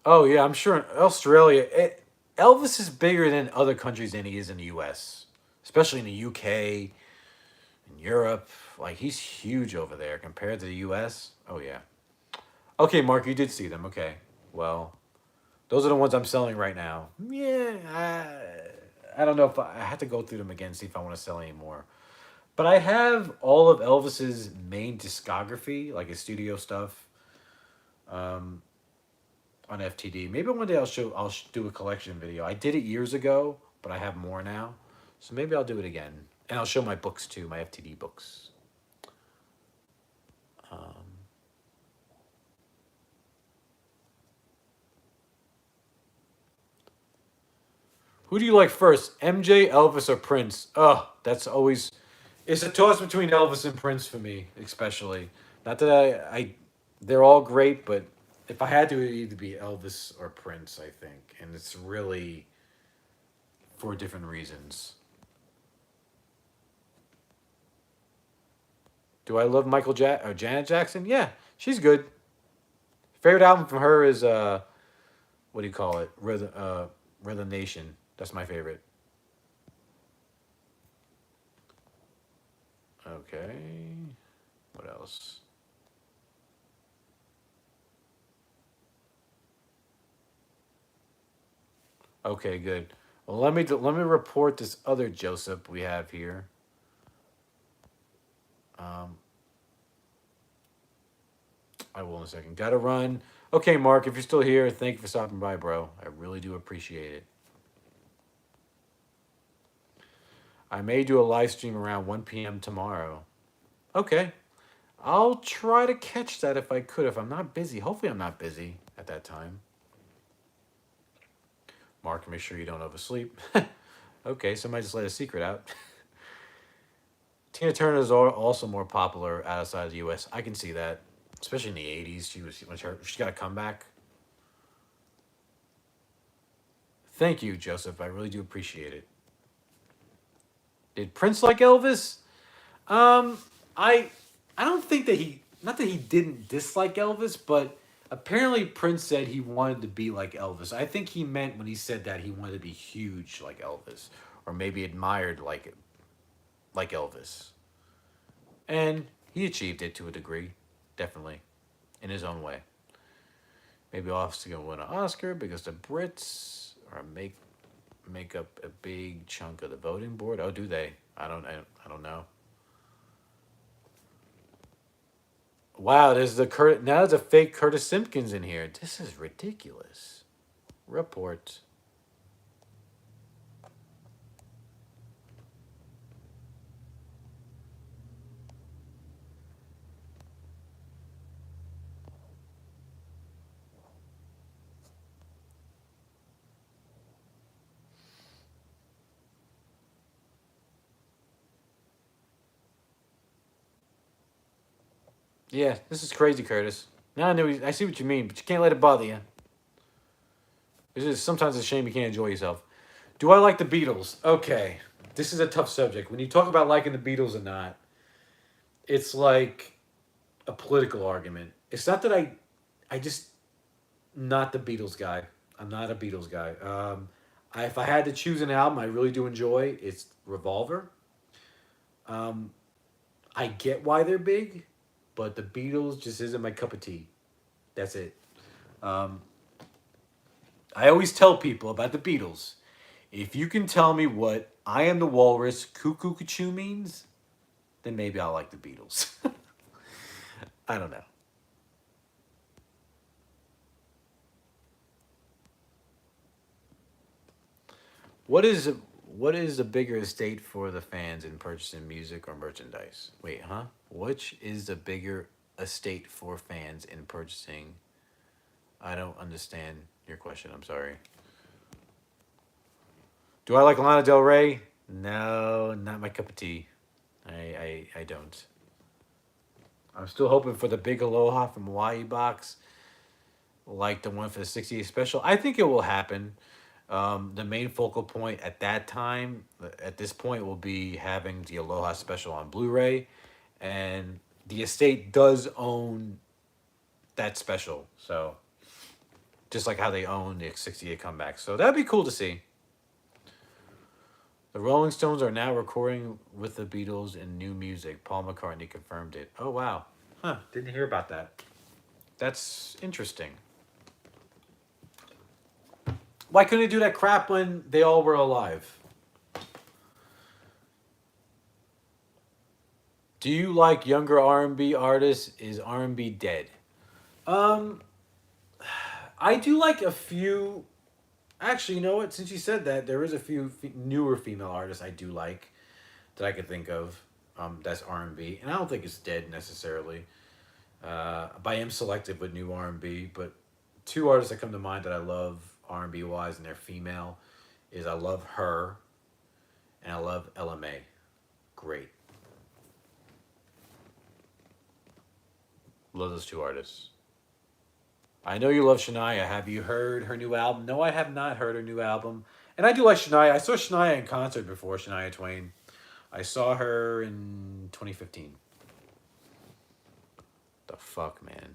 Oh yeah, I'm sure in Australia, Elvis is bigger than other countries than he is in the U.S., especially in the U.K. in Europe. Like he's huge over there compared to the U.S. Oh yeah. Okay, Mark, you did see them. Okay, well, those are the ones I'm selling right now. Yeah, I don't know if I have to go through them again, see if I want to sell any more. But I have all of Elvis's main discography, like his studio stuff, on FTD. Maybe one day I'll do a collection video. I did it years ago, but I have more now, so maybe I'll do it again, and I'll show my books too, my FTD books. Who do you like first, MJ, Elvis, or Prince? Oh, that's always. It's a toss between Elvis and Prince for me, especially. Not that they're all great, but if I had to, it'd either be Elvis or Prince, I think, and it's really for different reasons. Do I love or Janet Jackson? Yeah, she's good. Favorite album from her is what do you call it? Rhythm Nation. That's my favorite. Okay. What else? Okay, good. Well, let me report this other Joseph we have here. Um, I will in a second. Gotta run. Okay, Mark, if you're still here, thank you for stopping by, bro. I really do appreciate it. I may do a live stream around 1 p.m. tomorrow. Okay. I'll try to catch that if I could, if I'm not busy. Hopefully, I'm not busy at that time. Mark, make sure you don't oversleep. Okay, somebody just let a secret out. Tina Turner is also more popular outside of the U.S. I can see that, especially in the '80s. She got a comeback. Thank you, Joseph. I really do appreciate it. Did Prince like Elvis? Um, I I don't think that he not that he didn't dislike Elvis, but apparently Prince said he wanted to be like Elvis. I think he meant when he said that he wanted to be huge like Elvis, or maybe admired like Elvis. And he achieved it to a degree, definitely, in his own way. Maybe Office gonna win an Oscar because the Brits are make up a big chunk of the voting board. Oh, do they? I don't know. Wow, now there's a fake Curtis Simpkins in here. This is ridiculous. Report. Yeah, this is crazy, Curtis. Now I see what you mean, but you can't let it bother you. It's just sometimes a shame you can't enjoy yourself. Do I like the Beatles? Okay, this is a tough subject. When you talk about liking the Beatles or not, it's like a political argument. It's not that I just not the Beatles guy. I'm not a Beatles guy. If I had to choose an album I really do enjoy, it's Revolver. Um, I get why they're big, but the Beatles just isn't my cup of tea. That's it. Um, I always tell people about the Beatles. If you can tell me what I Am the Walrus, Cuckoo Cuckoo means, then maybe I'll like the Beatles. I don't know. What is what is the bigger estate for the fans in purchasing music or merchandise? Wait, huh? Which is the bigger estate for fans in purchasing? I don't understand your question. I'm sorry. Do I like Lana Del Rey? No, not my cup of tea. I don't. I'm still hoping for the big Aloha from Hawaii box, like the one for the 60th special. I think it will happen. The main focal point at that time, at this point, will be having the Aloha special on Blu-ray, and the estate does own that special. So just like how they own the 68 comeback. So that'd be cool to see. The Rolling Stones are now recording with the Beatles in new music. Paul McCartney confirmed it. Oh wow, huh? Didn't hear about that. That's interesting. Why couldn't they do that crap when they all were alive? Do you like younger R&B artists? Is R&B dead? Um, I do like a few. Actually, you know what? Since you said that, there is a few newer female artists I do like that I could think of. That's R&B, and I don't think it's dead necessarily. But I am selective with new R&B. But two artists that come to mind that I love R&B wise, and they're female, is I love her, and I love LMA. Great, love those two artists. I know you love Shania. Have you heard her new album? No, I have not heard her new album. And I do like Shania. I saw Shania in concert before, Shania Twain. I saw her in 2015. The fuck, man?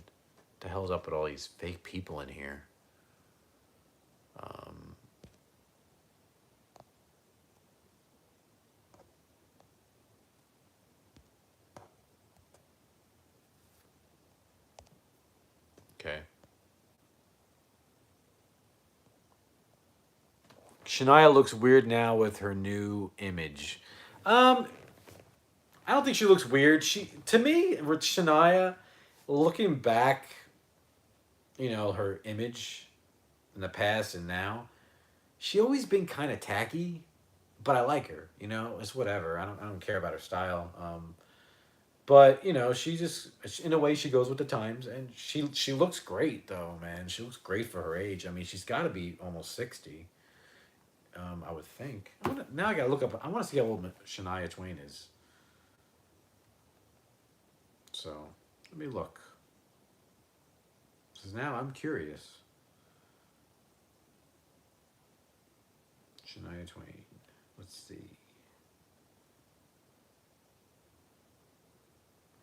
The hell's up with all these fake people in here? Um, okay. Shania looks weird now with her new image. Um, I don't think she looks weird. She, to me, with Shania, looking back, her image in the past and now, she always been kind of tacky, but I like her. It's whatever. I don't care about her style. But she just in a way she goes with the times, and she looks great though, man. She looks great for her age. I mean, she's got to be almost 60. I would think. Now I gotta look up. I want to see how old Shania Twain is. So let me look. Because now I'm curious. Shania Twain. Let's see.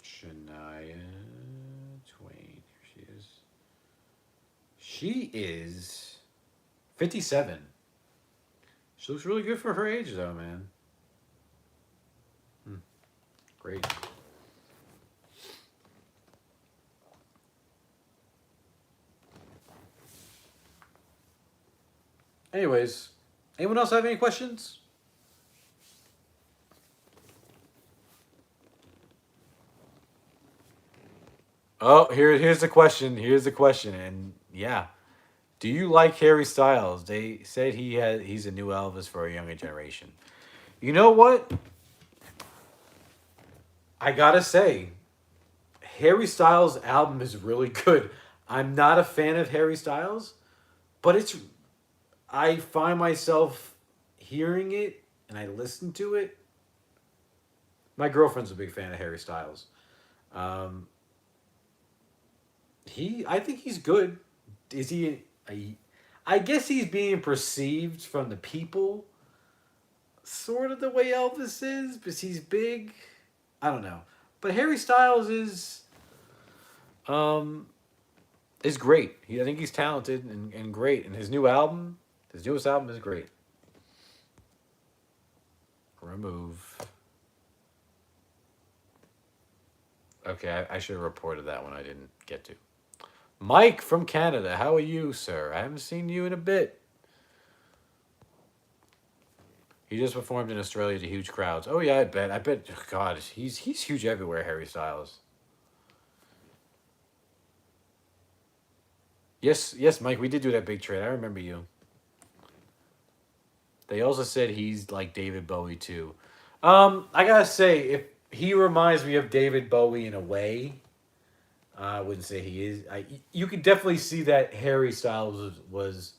Shania Twain. Here she is. She is 57. She looks really good for her age, though, man. Great. Anyways, anyone else have any questions? Oh, here's the question. Here's the question. And yeah, do you like Harry Styles? They said he's a new Elvis for a younger generation. You know what? I gotta say, Harry Styles' album is really good. I'm not a fan of Harry Styles, but it's I find myself hearing it and I listen to it. My girlfriend's a big fan of Harry Styles. Um, I think he's good. Is he? I guess he's being perceived from the people, sort of the way Elvis is, because he's big. I don't know, but Harry Styles um is great. I think he's talented and great. And his newest album is great. Remove. Okay, I should have reported that one. I didn't get to. Mike from Canada, how are you, sir? I haven't seen you in a bit. He just performed in Australia to huge crowds. Oh yeah, I bet. I bet. God, he's huge everywhere. Harry Styles. Yes, yes, Mike. We did do that big trade. I remember you. They also said he's like David Bowie too. I gotta say, if he reminds me of David Bowie in a way, I wouldn't say he is. You could definitely see that Harry Styles was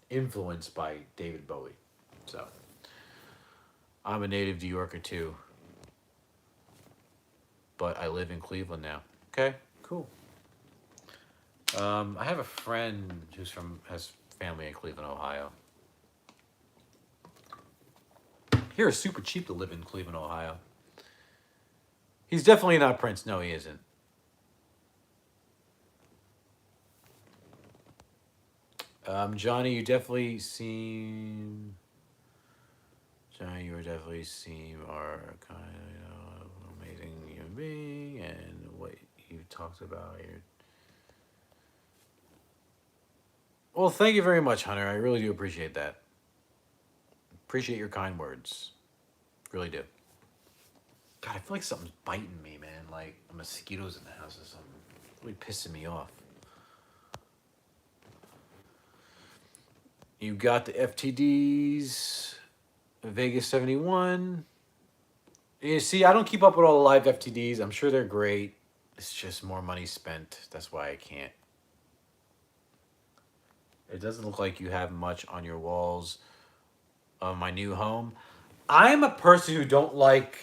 influenced by David Bowie. So I'm a native New Yorker too, but I live in Cleveland now. Okay, cool. I have a friend has family in Cleveland, Ohio. Here it's super cheap to live in Cleveland, Ohio. He's definitely not Prince. No, he isn't. Johnny, you definitely seem. Johnny, you definitely seem are kind of amazing human being, and what you talked about here. Well, thank you very much, Hunter. I really do appreciate that. Appreciate your kind words. Really do. God, I feel like something's biting me, man. Like mosquitoes in the house or something. Really pissing me off. You got the FTDs, Vegas 71. You see, I don't keep up with all the live FTDs. I'm sure they're great. It's just more money spent. That's why I can't. It doesn't look like you have much on your walls of my new home. I'm a person who don't like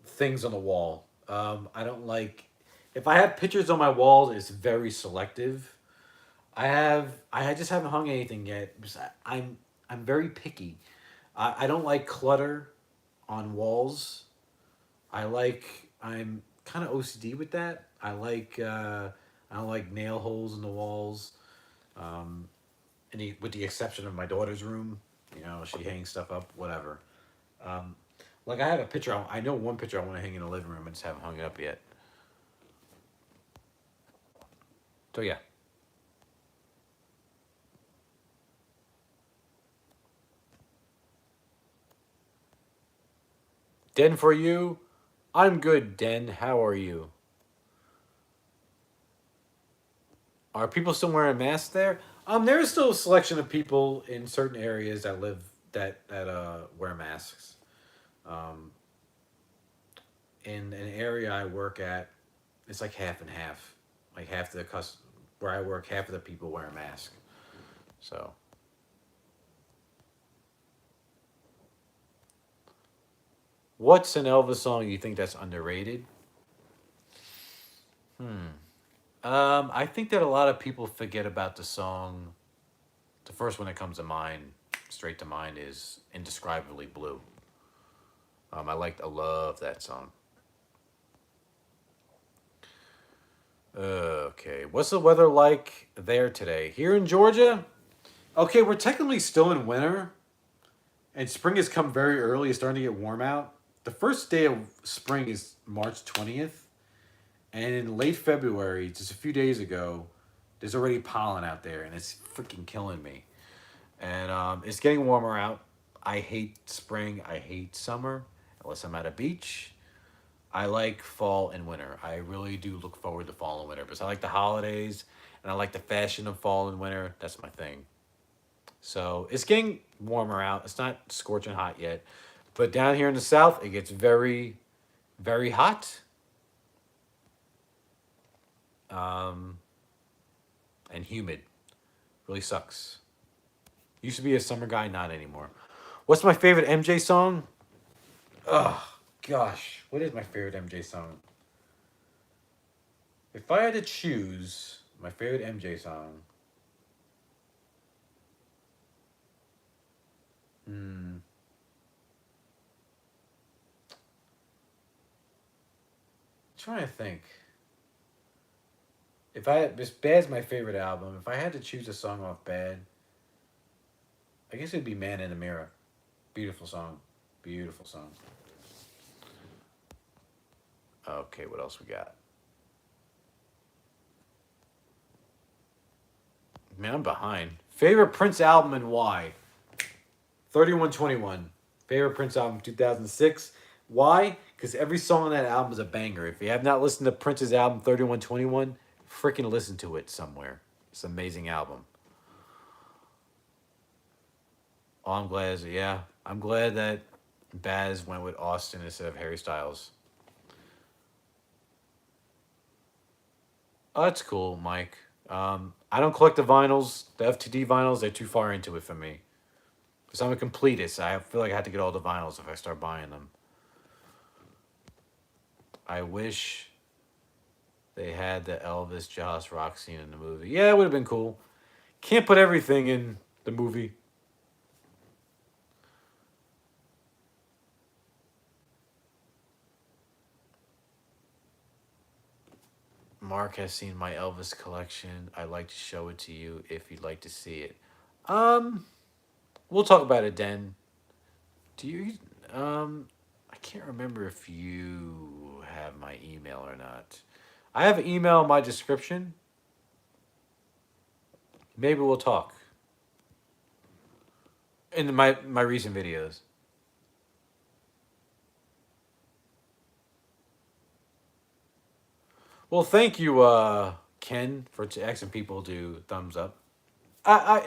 things on the wall. I don't like if I have pictures on my walls. It's very selective. I just haven't hung anything yet. I'm very picky. I don't like clutter on walls. I'm kind of OCD with that. I don't like nail holes in the walls. Um, with the exception of my daughter's room, she hangs stuff up. Whatever. Um, like I have a picture. I know one picture I want to hang in the living room. I just haven't hung it up yet. So yeah. Den for you. I'm good, Den. How are you? Are people still wearing masks there? There is still a selection of people in certain areas that wear masks. Um, in an area I work at, it's like half and half. Like half the where I work, half of the people wear a mask. So, what's an Elvis song you think that's underrated? Hmm. I think that a lot of people forget about the song. The first one that comes to mind, straight to mind, is "Indescribably Blue." I love that song. Okay, what's the weather like there today? Here in Georgia, okay, we're technically still in winter, and spring has come very early. It's starting to get warm out. The first day of spring is March 20th, and in late February, just a few days ago, there's already pollen out there, and it's freaking killing me. And it's getting warmer out. I hate spring. I hate summer, unless I'm at a beach. I like fall and winter. I really do look forward to fall and winter because I like the holidays and I like the fashion of fall and winter. That's my thing. So it's getting warmer out. It's not scorching hot yet. But down here in the south, it gets very, very hot. Um, and humid. Really sucks. Used to be a summer guy, not anymore. What's my favorite MJ song? Oh, gosh. What is my favorite MJ song? If I had to choose my favorite MJ song, hmm, trying to think. If I had, this Bad's my favorite album. If I had to choose a song off Bad, I guess it'd be Man in the Mirror. Beautiful song. Beautiful song. Okay, what else we got? Man, I'm behind. Favorite Prince album and why? 3121. Favorite Prince album 2006. Why? Because every song on that album is a banger. If you have not listened to Prince's album 3121, freaking listen to it somewhere. It's an amazing album. Oh, I'm glad. Yeah, I'm glad that Baz went with Austin instead of Harry Styles. Oh, that's cool, Mike. I don't collect the vinyls, the FTD vinyls. They're too far into it for me. Because I'm a completist. I feel like I have to get all the vinyls if I start buying them. I wish they had the Elvis Jailhouse Rock scene in the movie. Yeah, it would have been cool. Can't put everything in the movie. Mark has seen my Elvis collection. I'd like to show it to you if you'd like to see it. Um, we'll talk about it then. Do you? I can't remember if you have my email or not. I have an email in my description. Maybe we'll talk in my recent videos. Well, thank you, Ken, for asking people to thumbs up.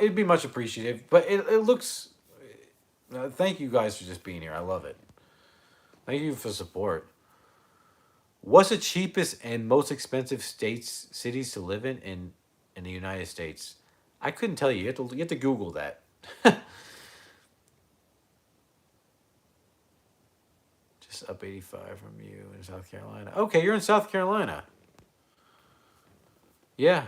It'd be much appreciated. But it looks. Thank you guys for just being here. I love it. Thank you for support. What's the cheapest and most expensive cities to live in the United States? I couldn't tell you. You have to Google that. Just up 85 from you in South Carolina. Okay, you're in South Carolina. Yeah.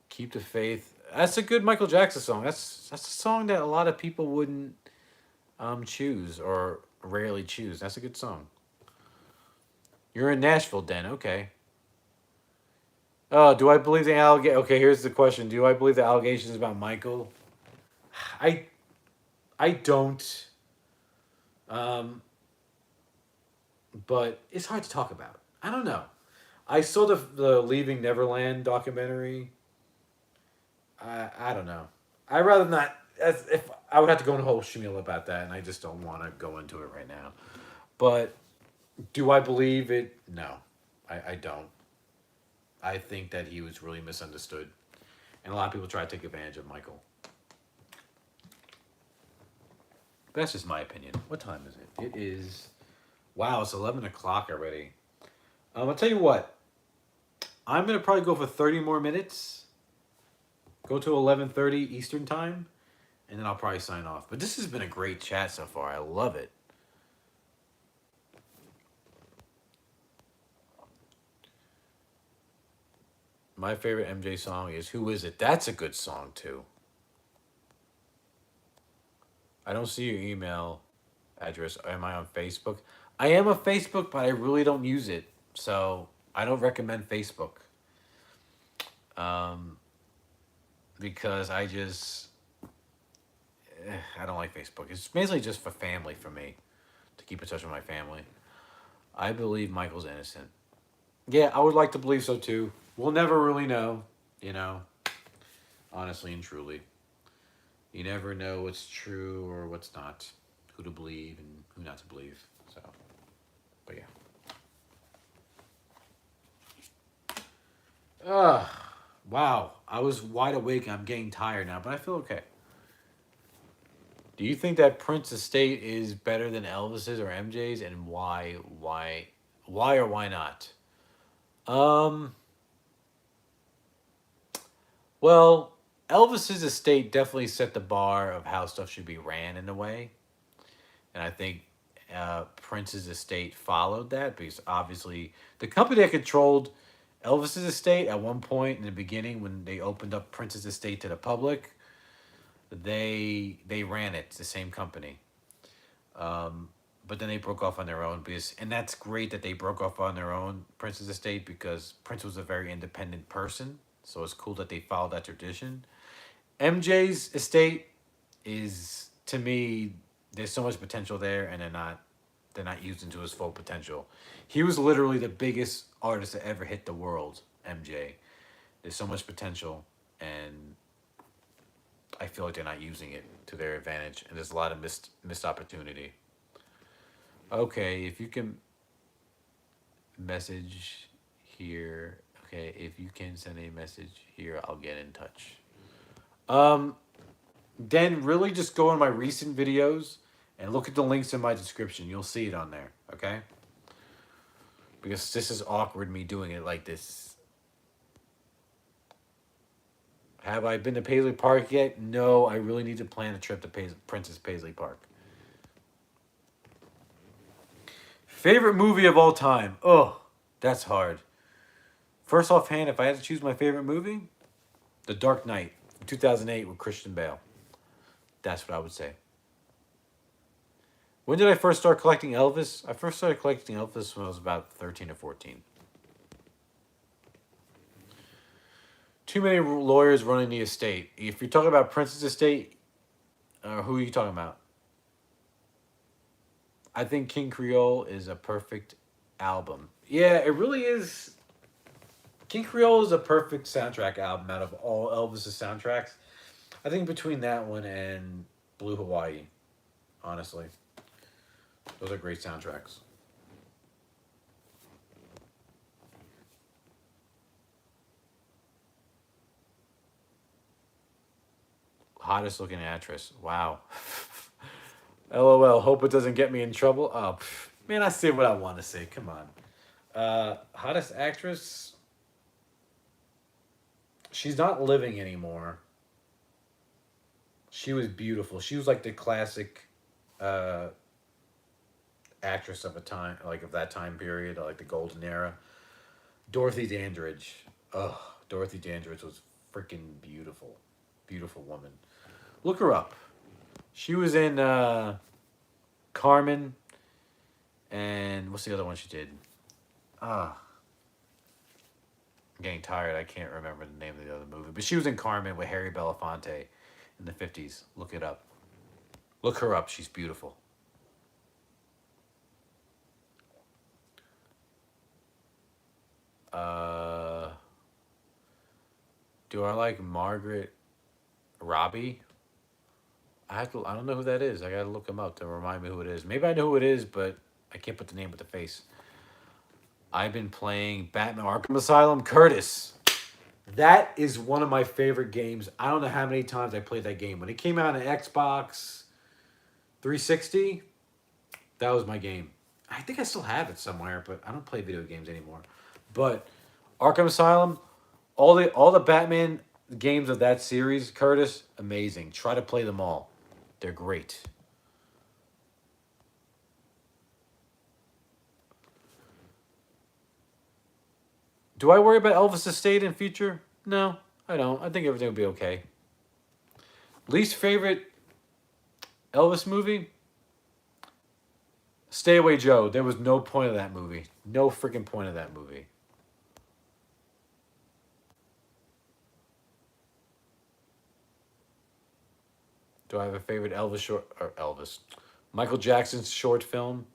Keep the faith. That's a good Michael Jackson song. That's a song that a lot of people wouldn't choose or rarely choose. That's a good song. You're in Nashville, then. Okay. Oh, do I believe the allegation? Okay, here's the question: do I believe the allegations about Michael? I I don't. Um, but it's hard to talk about. I don't know. I saw the Leaving Neverland documentary. I don't know. I rather not. As if I would have to go into a whole spiel about that, and I just don't want to go into it right now. But do I believe it? No, I don't. I think that he was really misunderstood, and a lot of people try to take advantage of Michael. That's just my opinion. What time is it? It is. Wow, it's 11 o'clock already. I'll tell you what. I'm gonna probably go for 30 more minutes. Go to 11:30 Eastern time, and then I'll probably sign off. But this has been a great chat so far. I love it. My favorite MJ song is "Who Is It?" That's a good song too. I don't see your email address. Am I on Facebook? I am on Facebook, but I really don't use it, so I don't recommend Facebook. Um, because I don't like Facebook. It's basically just for family for me to keep in touch with my family. I believe Michael's innocent. Yeah, I would like to believe so too. We'll never really know, you know. honestly and truly. You never know what's true or what's not, who to believe and who not to believe. So, but yeah. Ugh. Wow. I was wide awake. I'm getting tired now, but I feel okay. Do you think that Prince estate is better than Elvis's or MJ's, and why? Why or why not? Um. Well, Elvis's estate definitely set the bar of how stuff should be ran in a way, and I think Prince's estate followed that because obviously the company that controlled Elvis's estate at one point in the beginning when they opened up Prince's estate to the public, they ran it, the same company. Um, but then they broke off on their own because, and that's great that they broke off on their own, Prince's estate, because Prince was a very independent person. So it's cool that they followed that tradition. MJ's estate is, to me, there's so much potential there, and they're not using to his full potential. He was literally the biggest artist that ever hit the world. MJ. There's so much potential, and I feel like they're not using it to their advantage, and there's a lot of missed opportunity. Okay, if you can message here. Okay, if you can send a message here, I'll get in touch. Um, then really just go on my recent videos and look at the links in my description. You'll see it on there. Okay, because this is awkward me doing it like this. Have I been to Paisley Park yet? No, I really need to plan a trip to Princess Paisley Park. Favorite movie of all time? Oh, that's hard. First offhand, if I had to choose my favorite movie, The Dark Knight, 2008 with Christian Bale. That's what I would say. When did I first start collecting Elvis? I first started collecting Elvis when I was about 13 or 14. Too many lawyers running the estate. If you're talking about Prince's estate, who are you talking about? I think King Creole is a perfect album. Yeah, it really is. King Creole is a perfect soundtrack album out of all Elvis's soundtracks. I think between that one and Blue Hawaii, honestly, those are great soundtracks. Hottest looking actress. Wow. LOL. Hope it doesn't get me in trouble. Oh, man, I say what I want to say. Come on. Hottest actress. She's not living anymore. She was beautiful. She was like the classic uh, actress of a time, like of that time period, like the golden era. Dorothy Dandridge. Oh, Dorothy Dandridge was freaking beautiful. Beautiful woman. Look her up. She was in Carmen, and what's the other one she did? Ah, I'm getting tired. I can't remember the name of the other movie. But she was in Carmen with Harry Belafonte in the 50s. Look it up. Look her up. She's beautiful. Uh, do I like Margaret Robbie? I don't know who that is. I gotta look him up to remind me who it is. Maybe I know who it is, but I can't put the name with the face. I've been playing Batman Arkham Asylum. Curtis. That is one of my favorite games. I don't know how many times I played that game. When it came out on Xbox 360, that was my game. I think I still have it somewhere, but I don't play video games anymore. But Arkham Asylum, all the Batman games of that series, Curtis, amazing. Try to play them all. They're great. Do I worry about Elvis' estate in future? No, I don't. I think everything will be okay. Least favorite Elvis movie? Stay Away Joe. There was no point of that movie. No freaking point of that movie. Do I have a favorite Elvis short or Elvis? Michael Jackson's short film.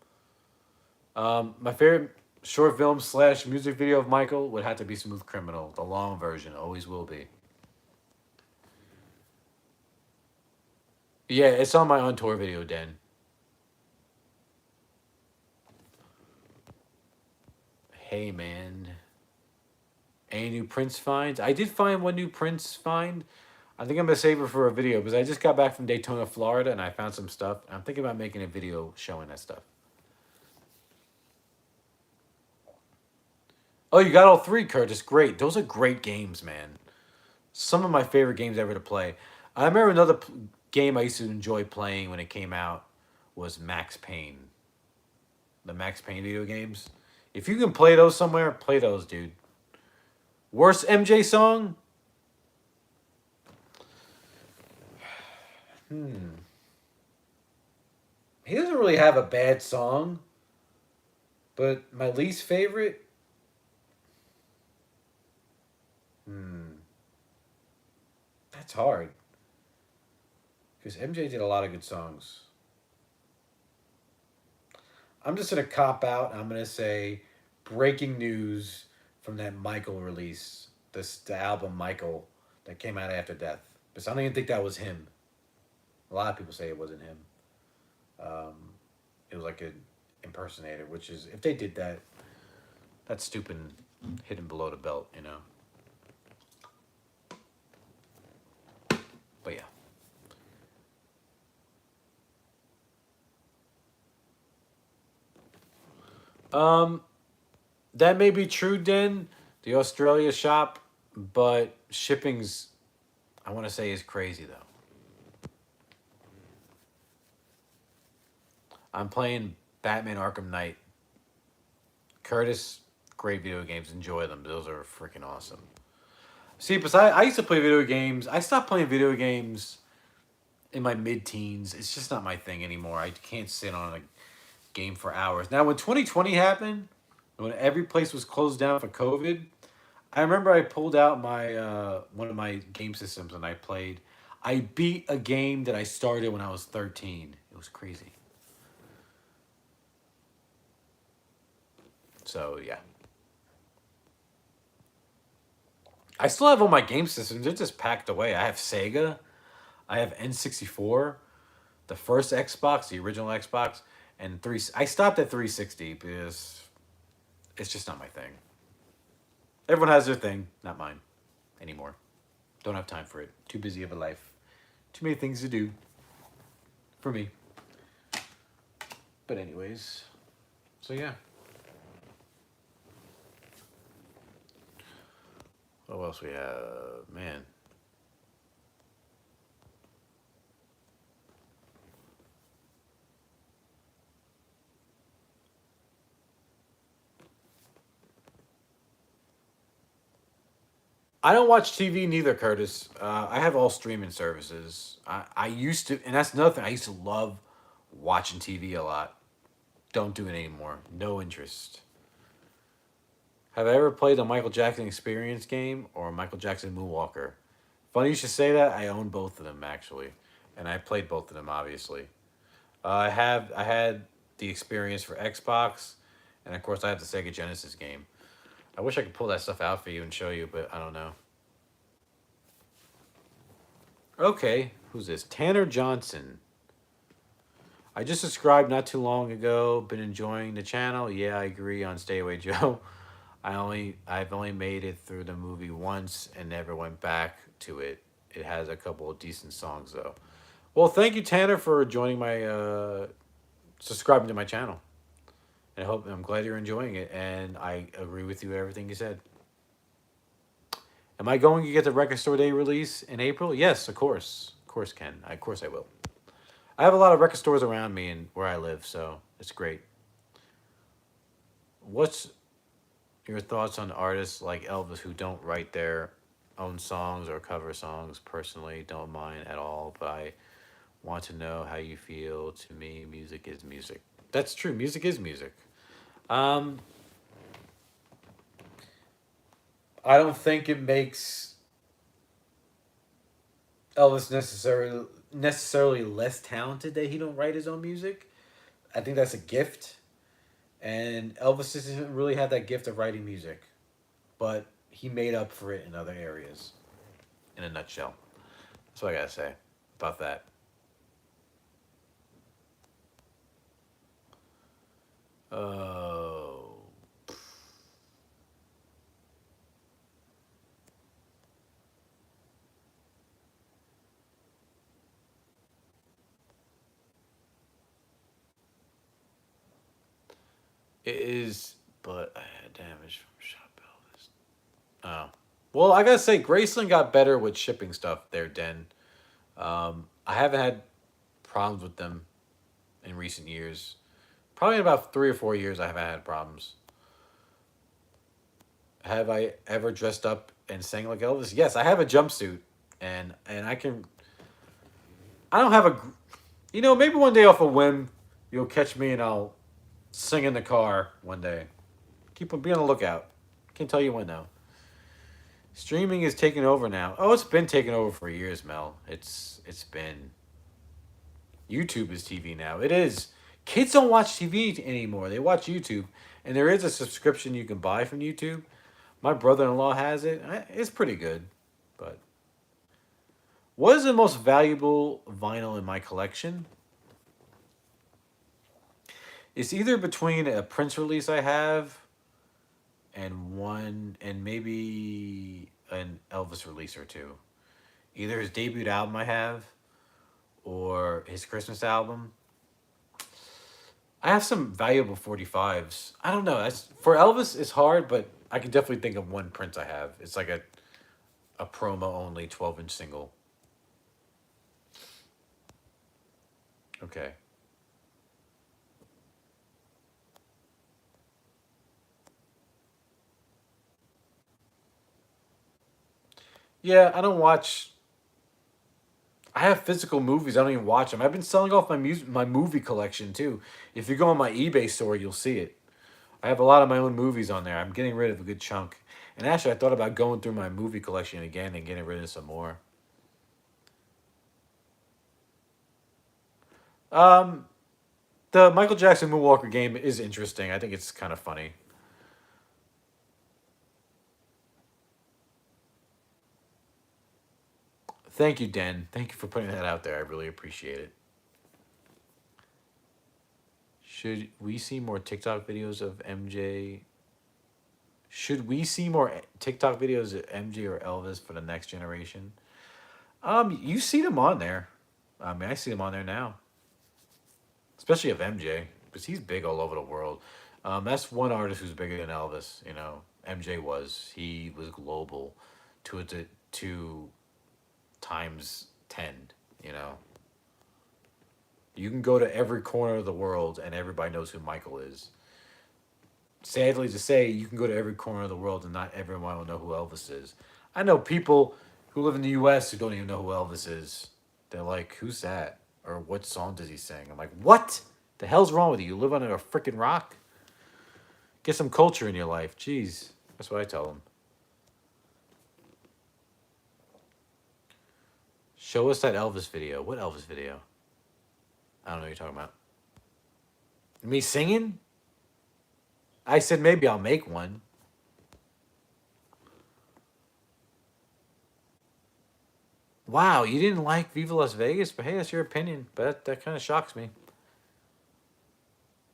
My favorite short film slash music video of Michael would have to be Smooth Criminal, the long version. Always will be. Yeah, it's on my on tour video, Den. Hey man, any new Prince finds? I did find one new Prince find. I think I'm gonna save it for a video because I just got back from Daytona, Florida, and I found some stuff. I'm thinking about making a video showing that stuff. Oh, you got all three, Curtis. Great. Those are great games, man. Some of my favorite games ever to play. I remember another game I used to enjoy playing when it came out was Max Payne. The Max Payne video games. If you can play those somewhere, play those, dude. Worst MJ song? He doesn't really have a bad song, but my least favorite? That's hard. Because MJ did a lot of good songs. I'm just gonna cop out. I'm gonna say breaking news from that Michael release, the album Michael that came out after death. But I don't even think that was him. A lot of people say it wasn't him. Um, it was like an impersonator, which is if they did that, that's stupid, hidden below the belt, you know. But yeah. Um, that may be true, Den. The Australia shop, but shipping's, I want to say, is crazy though. I'm playing Batman Arkham Knight. Curtis, great video games. Enjoy them. Those are freaking awesome. See, because I used to play video games. I stopped playing video games in my mid teens. It's just not my thing anymore. I can't sit on a game for hours. Now, when 2020 happened, when every place was closed down for COVID, I remember I pulled out my one of my game systems and I played. I beat a game that I started when I was 13. It was crazy. So yeah, I still have all my game systems. They're just packed away. I have Sega. I have N64, the first Xbox, the original Xbox, and three. I stopped at 360 because it's just not my thing. Everyone has their thing, not mine anymore. Don't have time for it. Too busy of a life. Too many things to do for me. But anyways, so yeah. What else we have? Man. I don't watch TV neither, Curtis. I have all streaming services. I used to, and that's another thing. I used to love watching TV a lot. Don't do it anymore. No interest. Have I ever played a Michael Jackson Experience game or a Michael Jackson Moonwalker? Funny you should say that. I own both of them actually, and I played both of them obviously. I had the experience for Xbox, and of course I have the Sega Genesis game. I wish I could pull that stuff out for you and show you, but I don't know. Okay, who's this? Tanner Johnson. I just subscribed not too long ago. Been enjoying the channel. Yeah, I agree on Stay Away Joe. I've only made it through the movie once and never went back to it. It has a couple of decent songs though. Well, thank you, Tanner, for joining my subscribing to my channel. And I'm glad you're enjoying it, and I agree with you everything you said. Am I going to get the Record Store Day release in April? Yes, of course, Ken. Of course, I will. I have a lot of record stores around me and where I live, so it's great. What's your thoughts on artists like Elvis who don't write their own songs or cover songs? Personally, don't mind at all, but I want to know how you feel. To me, music is music. That's true. Music is music. Um, I don't think it makes Elvis necessarily less talented that he don't write his own music. I think that's a gift, and Elvis doesn't really have that gift of writing music, but he made up for it in other areas. In a nutshell, that's what I gotta say about that. Oh, it is, but I had damage from shop Elvis. Oh, well, I gotta say, Graceland got better with shipping stuff there, Den. I haven't had problems with them in recent years. Probably in about 3 or 4 years, I haven't had problems. Have I ever dressed up and sang like Elvis? Yes, I have a jumpsuit, and I can. I don't have a. Maybe one day off a whim, you'll catch me and I'll sing in the car one day. Keep on be on the lookout. Can't tell you when though. Streaming is taking over now. Oh, it's been taking over for years, Mel. It's been YouTube is TV now. It is. Kids don't watch TV anymore. They watch YouTube, and there is a subscription you can buy from YouTube. My brother-in-law has it. It's pretty good. But what is the most valuable vinyl in my collection? It's either between a Prince release I have and maybe an Elvis release or two. Either his debut album I have or his Christmas album. I have some valuable 45s. I don't know. That's for Elvis it's hard, but I can definitely think of one Prince I have. It's like a promo only 12-inch single. Okay. Yeah, I don't watch. I have physical movies. I don't even watch them. I've been selling off my movie collection too. If you go on my eBay store, you'll see it. I have a lot of my own movies on there. I'm getting rid of a good chunk. And actually, I thought about going through my movie collection again and getting rid of some more. Um, the Michael Jackson Moonwalker game is interesting. I think it's kind of funny. Thank you, Den. Thank you for putting that out there. I really appreciate it. Should we see more TikTok videos of MJ? Should we see more TikTok videos of MJ or Elvis for the next generation? You see them on there. I mean, I see them on there now, especially of MJ because he's big all over the world. That's one artist who's bigger than Elvis. MJ was. He was global, to times 10. You know, you can go to every corner of the world and everybody knows who Michael is. Sadly to say, you can go to every corner of the world and not everyone will know who Elvis is. I know people who live in the U.S. who don't even know who Elvis is. They're like, "Who's that?" Or "What song does he sing?" I'm like, "What? The hell's wrong with you? You live under a freaking rock? Get some culture in your life." Jeez, that's what I tell them. Show us that Elvis video. What Elvis video? I don't know what you're talking about. Me singing? I said maybe I'll make one. Wow, you didn't like Viva Las Vegas, but hey, that's your opinion. But that kind of shocks me.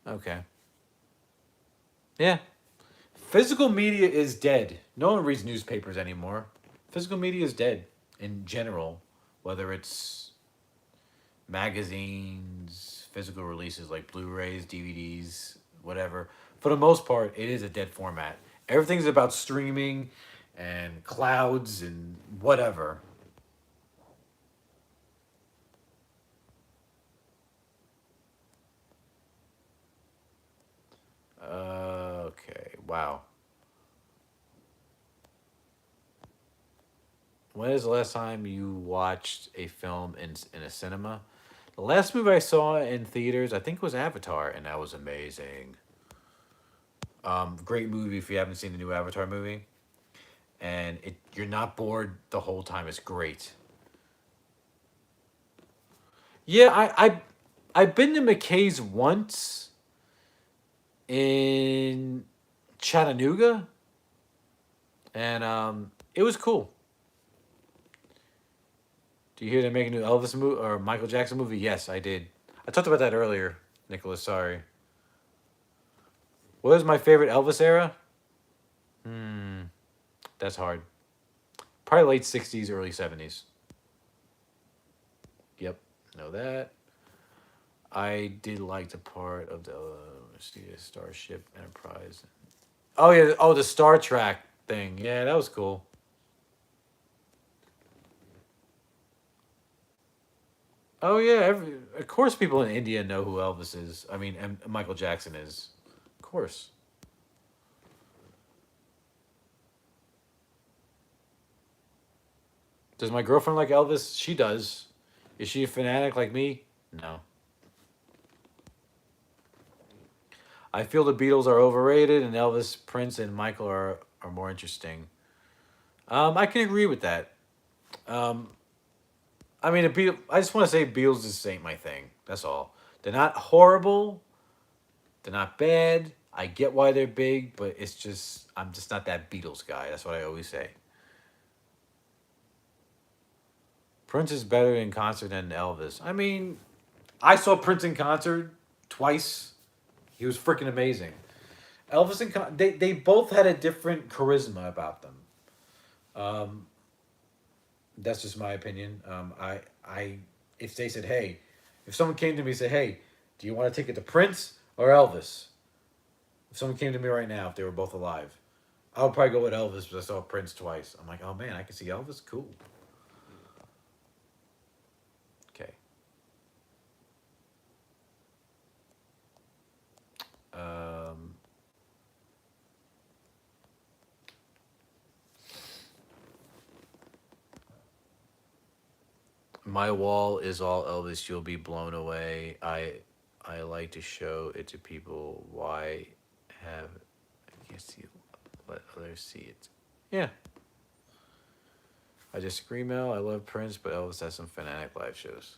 Okay. Yeah. Physical media is dead. No one reads newspapers anymore. Physical media is dead in general, whether it's magazines, physical releases like Blu-rays, DVDs, whatever. For the most part, it is a dead format. Everything's about streaming and clouds and whatever. Okay. Wow. When is the last time you watched a film in a cinema? The last movie I saw in theaters, I think, was Avatar, and that was amazing. Great movie if you haven't seen the new Avatar movie, and you're not bored the whole time. It's great. Yeah, I've been to McKay's once in Chattanooga, and it was cool. Do you hear they're making a new Elvis movie or Michael Jackson movie? Yes, I did. I talked about that earlier, Nicholas. Sorry. What is my favorite Elvis era? Hmm, that's hard. Probably late 60s, early 70s. Yep, know that. I did like the part of the Starship Enterprise. Oh yeah, oh the Star Trek thing. Yeah, that was cool. Oh yeah, of course people in India know who Elvis is. I mean, and Michael Jackson is. Of course. Does my girlfriend like Elvis? She does. Is she a fanatic like me? No. I feel the Beatles are overrated, and Elvis, Prince, and Michael are more interesting. I can agree with that. Um, I mean, I just want to say Beatles just ain't my thing. That's all. They're not horrible. They're not bad. I get why they're big, but it's just I'm just not that Beatles guy. That's what I always say. Prince is better in concert than Elvis. I mean, I saw Prince in concert twice. He was freaking amazing. Elvis and they both had a different charisma about them. Um, that's just my opinion. I if they said, hey, if someone came to me and said, hey, do you want to take it to Prince or Elvis? If someone came to me right now, if they were both alive, I would probably go with Elvis because I saw Prince twice. I'm like, oh man, I can see Elvis. Cool. Okay. Um, my wall is all Elvis. You'll be blown away. I like to show it to people. Why have I can't see let others see it. Yeah. I just scream out. I love Prince, but Elvis has some fanatic live shows.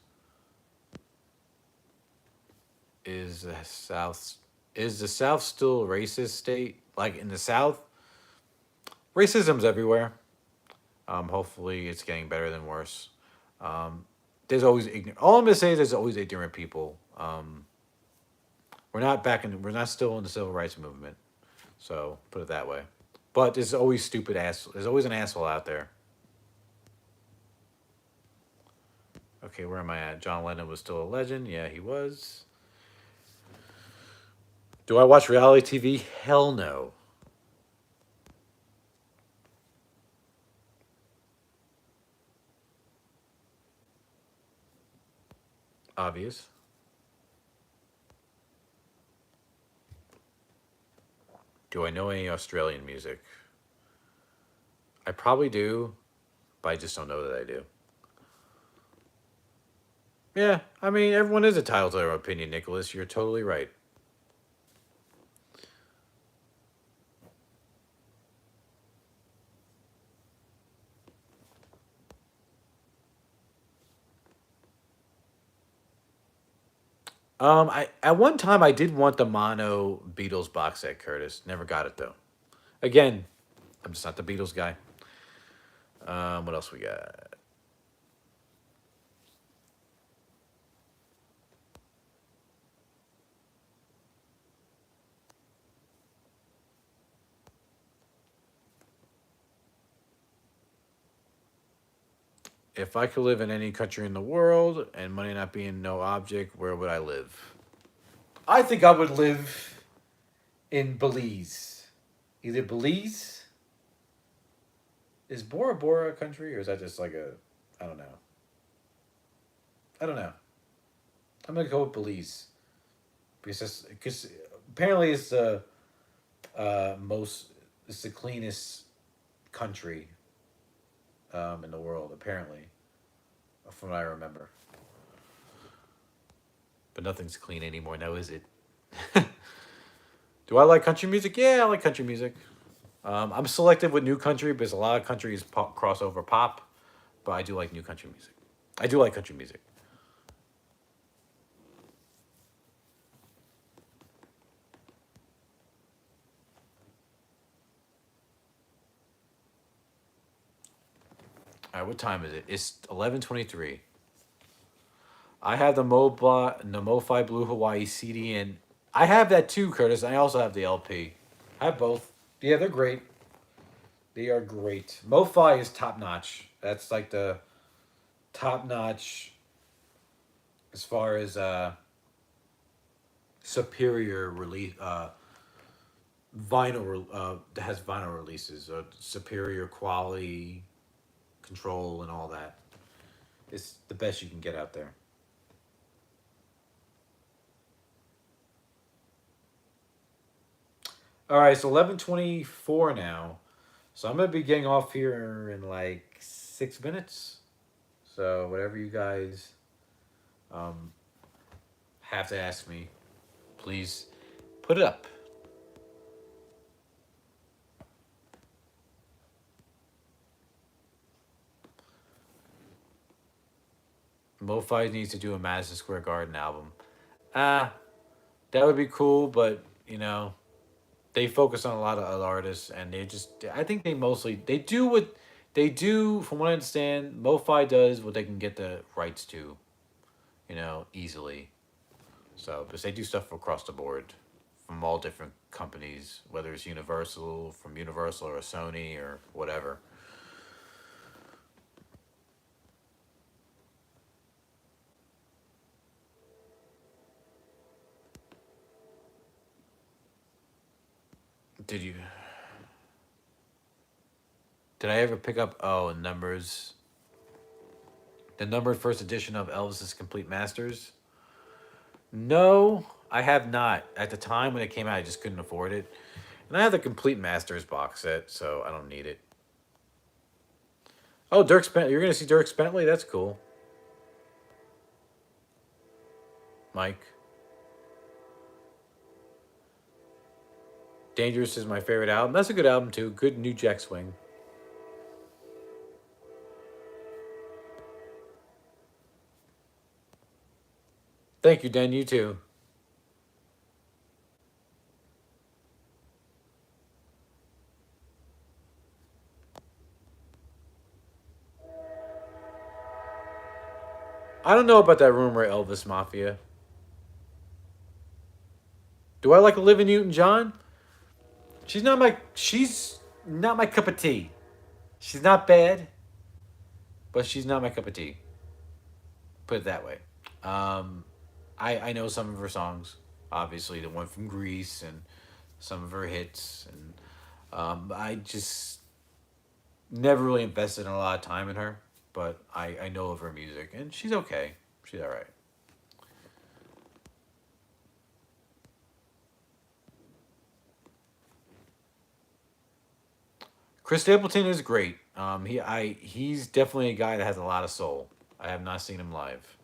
Is the South is the South still a racist state? Like in the South, racism's everywhere. Hopefully, it's getting better than worse. Um, there's always ignorant. All I'm gonna say is there's always ignorant people. We're not back in. We're not still in the civil rights movement. So put it that way. But there's always stupid ass. There's always an asshole out there. Okay, where am I at? John Lennon was still a legend. Yeah, he was. Do I watch reality TV? Hell no. Obvious. Do I know any Australian music? I probably do, but I just don't know that I do. Yeah, I mean, everyone is entitled to their opinion, Nicholas. You're totally right. I at one time I did want the mono Beatles box set, Curtis. Never got it though. Again, I'm just not the Beatles guy. What else we got? If I could live in any country in the world and money not being no object, where would I live? I think I would live in Belize. Either Belize is Bora Bora a country or is that just like a I don't know. I don't know. I'm gonna go with Belize because apparently it's the most it's the cleanest country in the world apparently from what I remember. But nothing's clean anymore now, is it? Do I like country music? Yeah, I like country music. I'm selective with new country because a lot of countries cross over pop, but I do like new country music. I do like country music. All right, what time is it? It's 11:23. I have the MoFi Blue Hawaii CD and I have that too, Curtis. I also have the LP. I have both. Yeah, they're great. They are great. MoFi is top notch. That's like the top notch as far as superior release that has vinyl releases, superior quality control and all that. It's the best you can get out there. All right, so 11:24 now. So I'm gonna be getting off here in like 6 minutes. So whatever you guys um, have to ask me, please put it up. MoFi needs to do a Madison Square Garden album. Ah, that would be cool, but they focus on a lot of other artists, and they just I think they do what they do. From what I understand, MoFi does what they can get the rights to, easily. So, because they do stuff across the board, from all different companies, whether it's Universal, from Universal or Sony or whatever. Did you? Did I ever pick up? Oh, numbers. The numbered first edition of Elvis's Complete Masters. No, I have not. At the time when it came out, I just couldn't afford it. And I have the Complete Masters box set, so I don't need it. Oh, Dirk Bentley. You're going to see Dirk Bentley? That's cool. Mike. Dangerous is my favorite album. That's a good album, too. Good New Jack Swing. Thank you, Den. You too. I don't know about that rumor, Elvis Mafia. Do I like Olivia Newton John? She's not my cup of tea. She's not bad, but she's not my cup of tea. Put it that way. Um, I know some of her songs. Obviously, the one from Greece and some of her hits, and I just never really invested in a lot of time in her. But I know of her music, and she's okay. She's all right. Chris Stapleton is great. He's definitely a guy that has a lot of soul. I have not seen him live.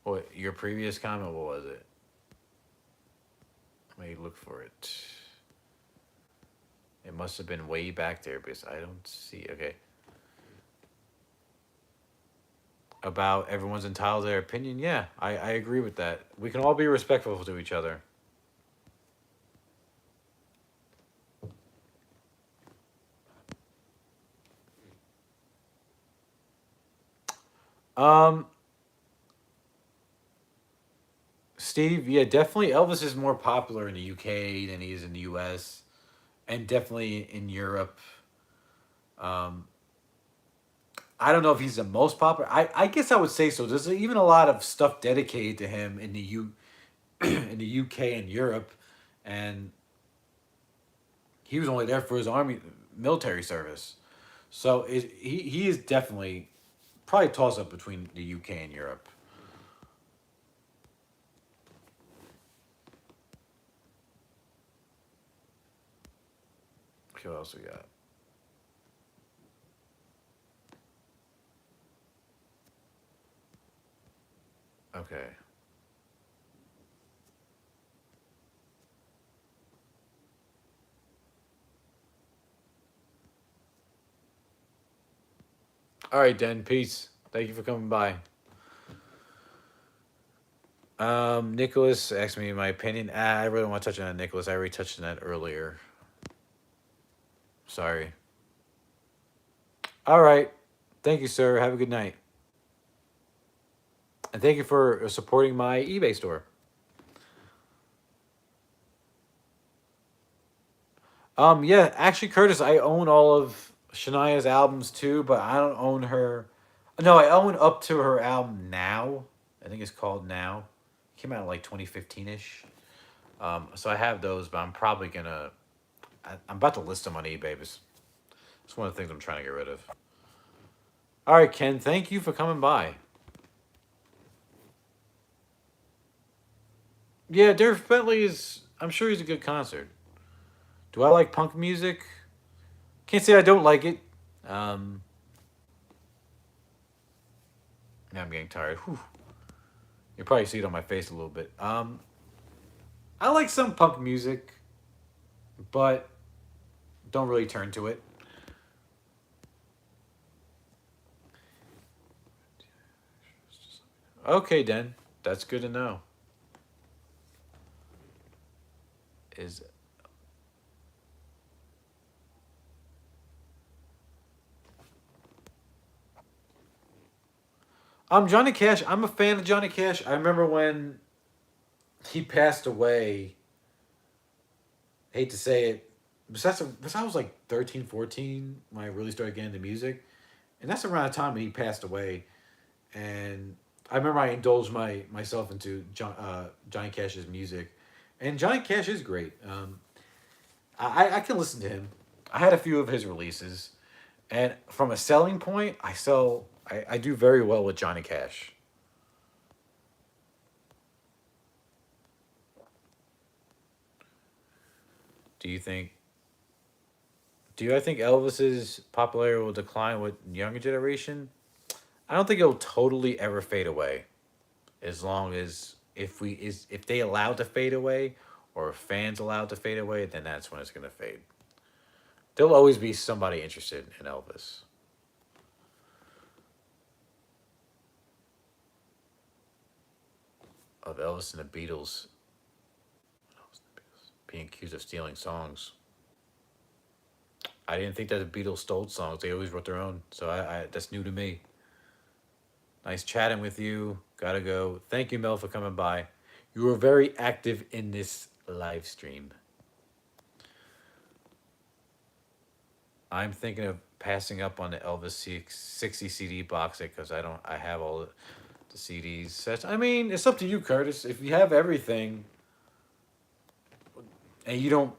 What your previous comment? What was it? Let me look for it. It must have been way back there because I don't see. Okay, about everyone's entitled to their opinion. Yeah, I agree with that. We can all be respectful to each other. Um, Steve, yeah, definitely Elvis is more popular in the UK than he is in the US, and definitely in Europe. Um, I don't know if he's the most popular. I guess I would say so. There's even a lot of stuff dedicated to him in the in the UK and Europe, and he was only there for his army military service. So he is definitely probably toss up between the UK and Europe. Okay, what else we got? Okay. All right, Den. Peace. Thank you for coming by. Nicholas asked me my opinion. I really don't want to touch on that, Nicholas. I already touched on that earlier. Sorry. All right. Thank you, sir. Have a good night. And thank you for supporting my eBay store. Yeah, actually, Curtis, I own all of Shania's albums too, but I don't own her. No, I own up to her album Now. I think it's called Now. It came out in like 2015 ish. So I have those, but I'm probably gonna. I'm about to list them on eBay. But it's one of the things I'm trying to get rid of. All right, Ken. Thank you for coming by. Yeah, Dave Bentley is. I'm sure he's a good concert. Do I like punk music? Can't say I don't like it. Um, Now I'm getting tired. Whew. You probably see it on my face a little bit. I like some punk music, but don't really turn to it. Okay, Den. That's good to know. Is Johnny Cash. I'm a fan of Johnny Cash. I remember when he passed away. Hate to say it, but I was like 13, 14 when I really started getting into music, and that's around the time he passed away. And I remember I indulged myself into Johnny Cash's music, and Johnny Cash is great. I can listen to him. I had a few of his releases, and from a selling point, I do very well with Johnny Cash. Do you think? I think Elvis's popularity will decline with younger generation? I don't think it'll totally ever fade away, as long as if they allow it to fade away, or if fans allow it to fade away, then that's when it's gonna fade. There'll always be somebody interested in Elvis. Of Elvis and the Beatles being accused of stealing songs. I didn't think that the Beatles stole songs. They always wrote their own. So I that's new to me. Nice chatting with you. Gotta go. Thank you, Mel, for coming by. You were very active in this live stream. I'm thinking of passing up on the Elvis 60 CD box set because I have all the CDs. I mean, it's up to you, Curtis. If you have everything and you don't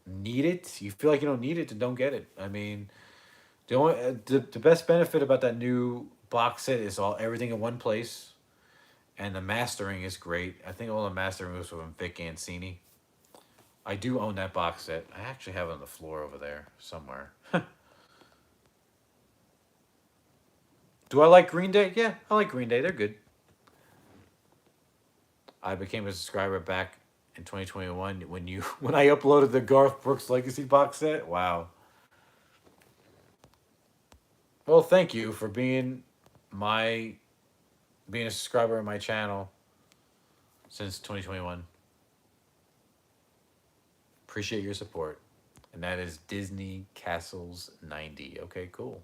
need it, you feel like you don't need it, then don't get it. I mean, the best benefit about that new box set is everything in one place, and the mastering is great. I think all the mastering was from Vic Ancini. I do own that box set. I actually have it on the floor over there somewhere. Do I like Green Day? Yeah, I like Green Day. They're good. I became a subscriber back in 2021 when I uploaded the Garth Brooks Legacy box set. Wow. Well, thank you for my being a subscriber on my channel since 2021. Appreciate your support. And that is Disney Castles 90. Okay, cool.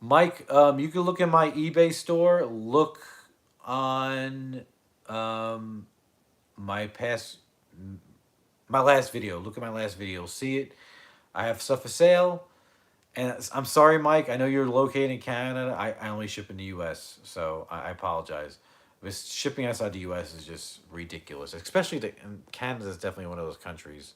Mike, you can look in my eBay store. Look on um, my past, my last video. Look at my last video. See it. I have stuff for sale. And I'm sorry, Mike. I know you're located in Canada. I only ship in the U.S., so I apologize. But shipping outside the U.S. is just ridiculous, especially and Canada is definitely one of those countries.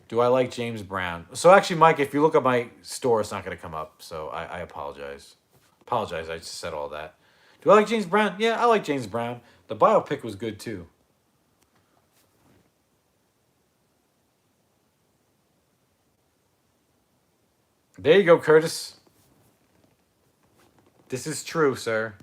Do I like James Brown? So actually, Mike, if you look at my store, it's not going to come up. So I apologize. Apologize. I just said all that. Do I like James Brown? Yeah, I like James Brown. The biopic was good too. There you go, Curtis. This is true, sir.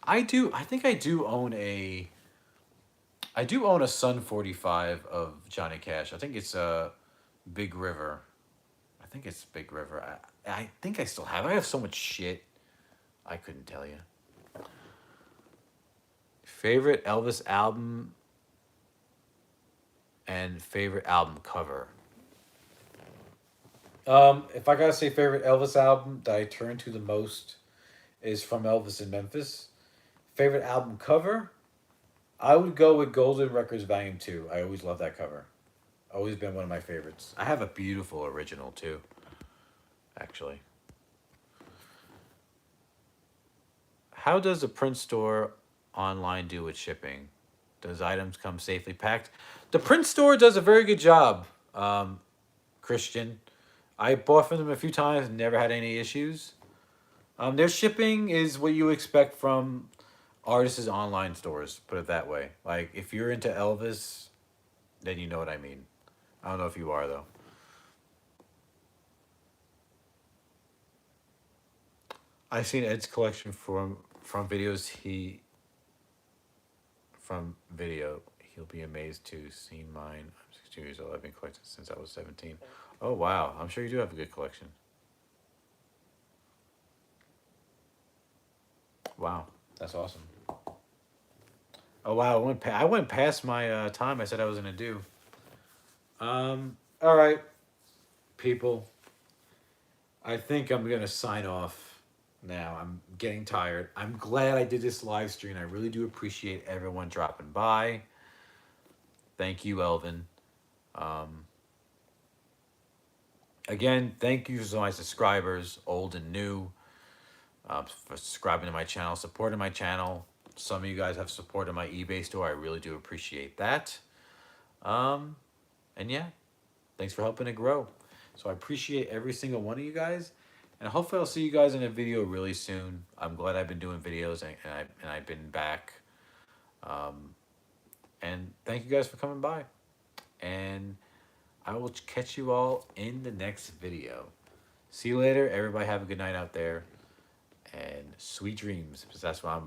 I do. I think I do own a. I do own a Sun 45 of Johnny Cash. I think it's a Big River. I think it's Big River. I think I still have. I have so much shit. I couldn't tell you. Favorite Elvis album and favorite album cover. If I gotta say favorite Elvis album that I turn to the most is from Elvis in Memphis. Favorite album cover, I would go with Golden Records Volume 2. I always love that cover. Always been one of my favorites. I have a beautiful original too, actually. How does the print store online do with shipping? Does items come safely packed? The print store does a very good job, Christian. I bought from them a few times and never had any issues. Their shipping is what you expect from artists' online stores, put it that way. Like, if you're into Elvis, then you know what I mean. I don't know if you are, though. I've seen Ed's collection from videos he from video. He'll be amazed to see mine. I'm 16 years old. I've been collecting since I was 17. Oh wow, I'm sure you do have a good collection. Wow, that's awesome. Oh wow, I went past my time. I said I was gonna do. All right, people. I think I'm gonna sign off now. I'm getting tired. I'm glad I did this live stream. I really do appreciate everyone dropping by. Thank you, Elvin. Um, Again, thank you to my subscribers, old and new, for subscribing to my channel, supporting my channel. Some of you guys have supported my eBay store. I really do appreciate that. Um, and yeah, thanks for helping it grow. So I appreciate every single one of you guys. And hopefully I'll see you guys in a video really soon. I'm glad I've been doing videos and I've been back. Um, and thank you guys for coming by. And I will catch you all in the next video. See you later. Everybody have a good night out there. And sweet dreams, because that's what I'm